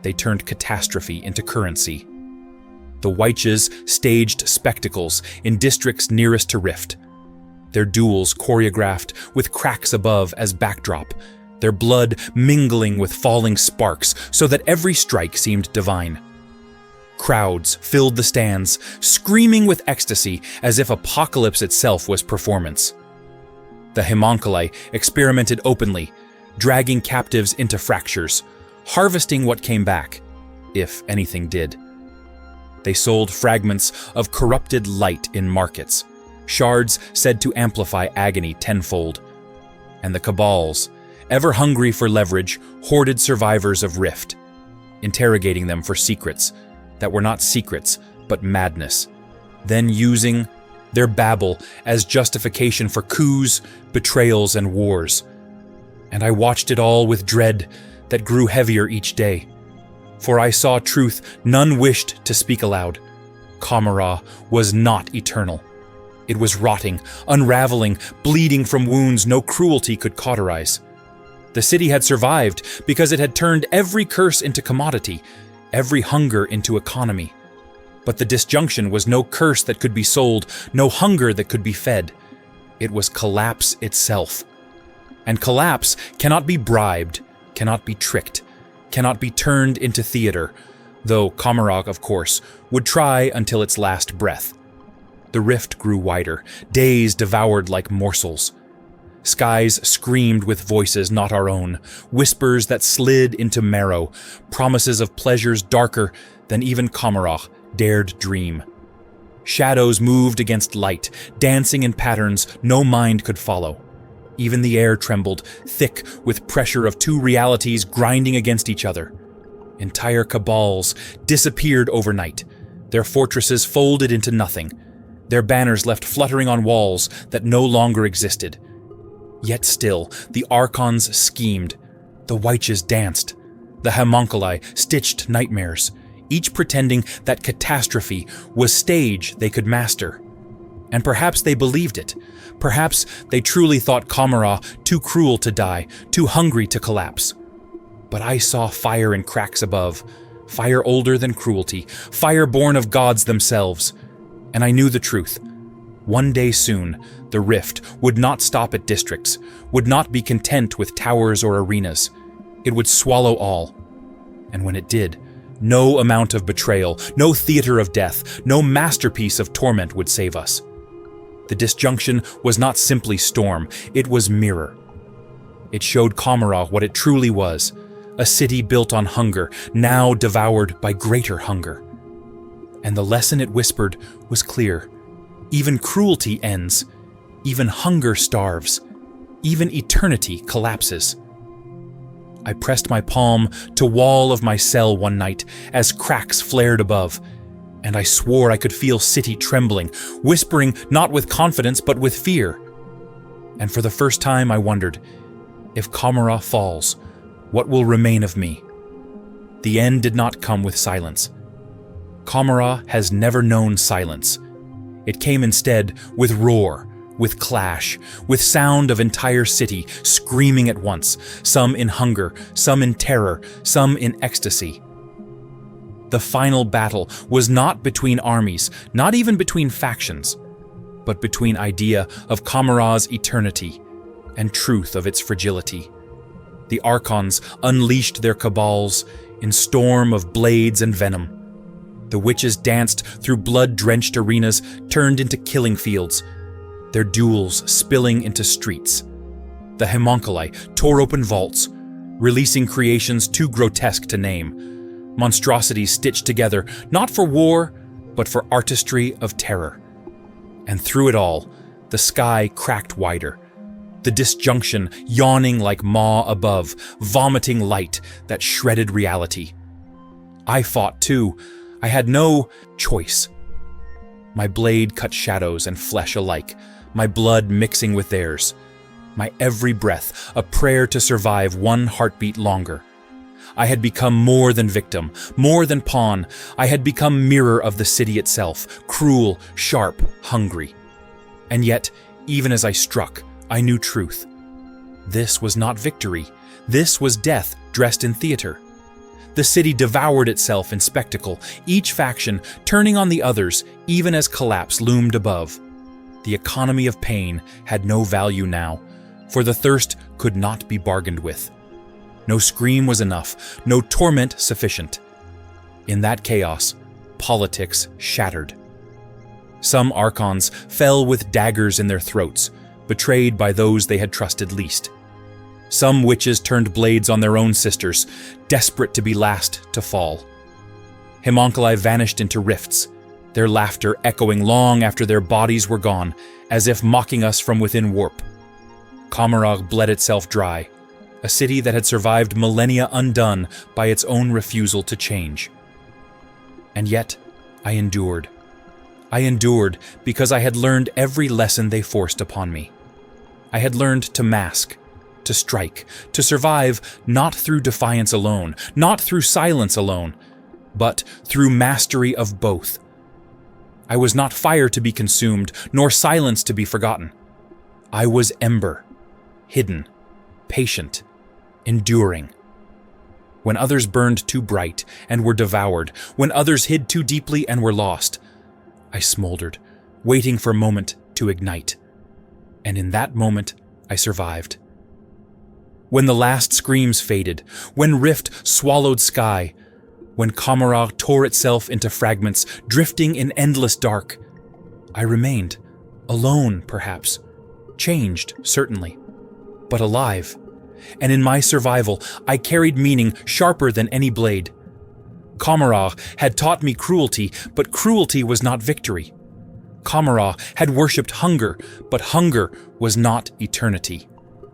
They turned catastrophe into currency. The Wyches staged spectacles in districts nearest to Rift. Their duels choreographed with cracks above as backdrop, their blood mingling with falling sparks so that every strike seemed divine. Crowds filled the stands, screaming with ecstasy as if apocalypse itself was performance. The homunculi experimented openly, dragging captives into fractures, harvesting what came back, if anything did. They sold fragments of corrupted light in markets, shards said to amplify agony tenfold. And the cabals, ever hungry for leverage, hoarded survivors of Rift, interrogating them for secrets that were not secrets, but madness, then using their babble as justification for coups, betrayals, and wars. And I watched it all with dread that grew heavier each day, for I saw truth none wished to speak aloud. Commorragh was not eternal. It was rotting, unraveling, bleeding from wounds no cruelty could cauterize. The city had survived because it had turned every curse into commodity, every hunger into economy. But the disjunction was no curse that could be sold, no hunger that could be fed. It was collapse itself. And collapse cannot be bribed, cannot be tricked, cannot be turned into theater, though Commorragh, of course, would try until its last breath. The rift grew wider, days devoured like morsels. Skies screamed with voices not our own, whispers that slid into marrow, promises of pleasures darker than even Commorragh dared dream. Shadows moved against light, dancing in patterns no mind could follow. Even the air trembled, thick with pressure of two realities grinding against each other. Entire cabals disappeared overnight, their fortresses folded into nothing, their banners left fluttering on walls that no longer existed. Yet still, the Archons schemed, the Wyches danced, the homunculi stitched nightmares, each pretending that catastrophe was stage they could master. And perhaps they believed it. Perhaps they truly thought Commorragh too cruel to die, too hungry to collapse. But I saw fire in cracks above, fire older than cruelty, fire born of gods themselves. And I knew the truth. One day soon, the rift would not stop at districts, would not be content with towers or arenas. It would swallow all. And when it did, no amount of betrayal, no theater of death, no masterpiece of torment would save us. The disjunction was not simply storm, it was mirror. It showed Commorragh what it truly was, a city built on hunger, now devoured by greater hunger. And the lesson it whispered was clear. Even cruelty ends, even hunger starves, even eternity collapses. I pressed my palm to wall of my cell one night as cracks flared above, and I swore I could feel city trembling, whispering not with confidence but with fear. And for the first time I wondered, if Commorragh falls, what will remain of me? The end did not come with silence. Commorragh has never known silence. It came instead with roar, with clash, with sound of entire city screaming at once, some in hunger, some in terror, some in ecstasy. The final battle was not between armies, not even between factions, but between idea of Commorragh's eternity and truth of its fragility. The Archons unleashed their cabals in storm of blades and venom. The witches danced through blood-drenched arenas turned into killing fields, their duels spilling into streets. The homunculi tore open vaults, releasing creations too grotesque to name, monstrosities stitched together not for war, but for artistry of terror. And through it all, the sky cracked wider, the disjunction yawning like maw above, vomiting light that shredded reality. I fought too. I had no choice. My blade cut shadows and flesh alike, my blood mixing with theirs. My every breath a prayer to survive one heartbeat longer. I had become more than victim, more than pawn. I had become mirror of the city itself, cruel, sharp, hungry. And yet, even as I struck, I knew truth. This was not victory. This was death dressed in theater. The city devoured itself in spectacle, each faction turning on the others even as collapse loomed above. The economy of pain had no value now, for the thirst could not be bargained with. No scream was enough, no torment sufficient. In that chaos, politics shattered. Some Archons fell with daggers in their throats, betrayed by those they had trusted least. Some witches turned blades on their own sisters, desperate to be last to fall. Homunculi vanished into rifts, their laughter echoing long after their bodies were gone, as if mocking us from within warp. Commorragh bled itself dry, a city that had survived millennia undone by its own refusal to change. And yet, I endured. I endured because I had learned every lesson they forced upon me. I had learned to mask, to strike, to survive not through defiance alone, not through silence alone, but through mastery of both. I was not fire to be consumed, nor silence to be forgotten. I was ember, hidden, patient, enduring. When others burned too bright and were devoured, when others hid too deeply and were lost, I smoldered, waiting for a moment to ignite. And in that moment, I survived. When the last screams faded, when rift swallowed sky, when Commorragh tore itself into fragments, drifting in endless dark, I remained, alone perhaps, changed certainly, but alive. And in my survival, I carried meaning sharper than any blade. Commorragh had taught me cruelty, but cruelty was not victory. Commorragh had worshipped hunger, but hunger was not eternity.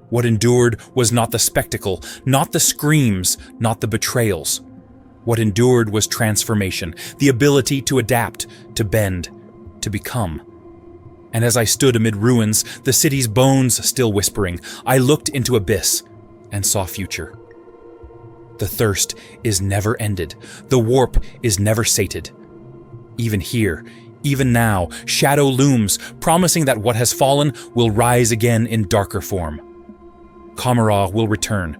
What endured was not the spectacle, not the screams, not the betrayals. What endured was transformation, the ability to adapt, to bend, to become. And as I stood amid ruins, the city's bones still whispering, I looked into abyss and saw future. The thirst is never ended. The warp is never sated. Even here, even now, shadow looms, promising that what has fallen will rise again in darker form. Commorragh will return,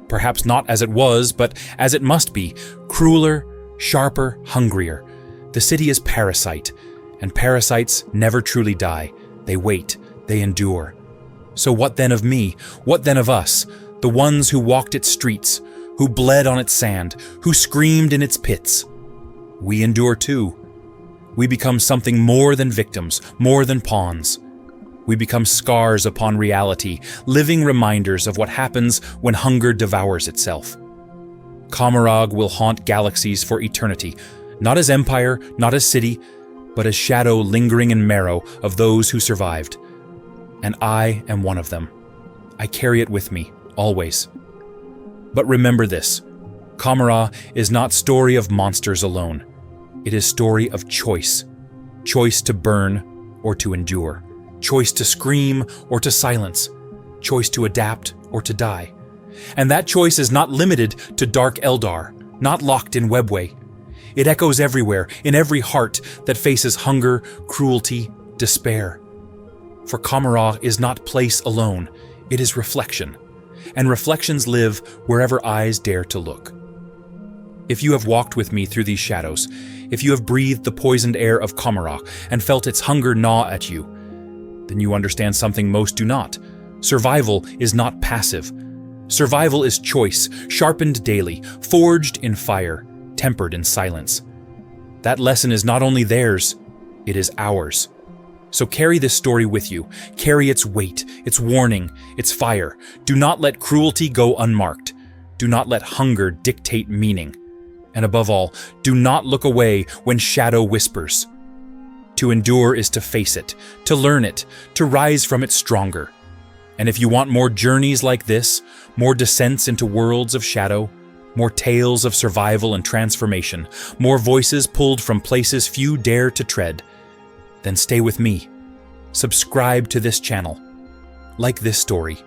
perhaps not as it was, but as it must be, crueler, sharper, hungrier. The city is parasite, and parasites never truly die. They wait, they endure. So what then of me? What then of us? The ones who walked its streets, who bled on its sand, who screamed in its pits. We endure too. We become something more than victims, more than pawns. We become scars upon reality, living reminders of what happens when hunger devours itself. Commorragh will haunt galaxies for eternity, not as empire, not as city, but as shadow lingering in marrow of those who survived. And I am one of them. I carry it with me, always. But remember this, Commorragh is not story of monsters alone. It is story of choice. Choice to burn or to endure. Choice to scream or to silence. Choice to adapt or to die. And that choice is not limited to dark Eldar, not locked in Webway. It echoes everywhere, in every heart that faces hunger, cruelty, despair. For Commorragh is not place alone, it is reflection. And reflections live wherever eyes dare to look. If you have walked with me through these shadows, if you have breathed the poisoned air of Commorragh and felt its hunger gnaw at you, then you understand something most do not. Survival is not passive. Survival is choice, sharpened daily, forged in fire, tempered in silence. That lesson is not only theirs, it is ours. So carry this story with you. Carry its weight, its warning, its fire. Do not let cruelty go unmarked. Do not let hunger dictate meaning. And above all, do not look away when shadow whispers. To endure is to face it, to learn it, to rise from it stronger. And if you want more journeys like this, more descents into worlds of shadow, more tales of survival and transformation, more voices pulled from places few dare to tread, then stay with me. Subscribe to this channel. Like this story.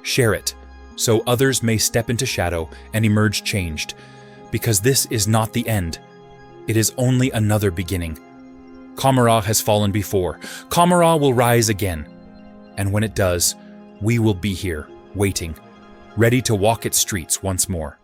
Share it, so others may step into shadow and emerge changed. Because this is not the end. It is only another beginning. Commorragh has fallen before. Commorragh will rise again. And when it does, we will be here, waiting, ready to walk its streets once more.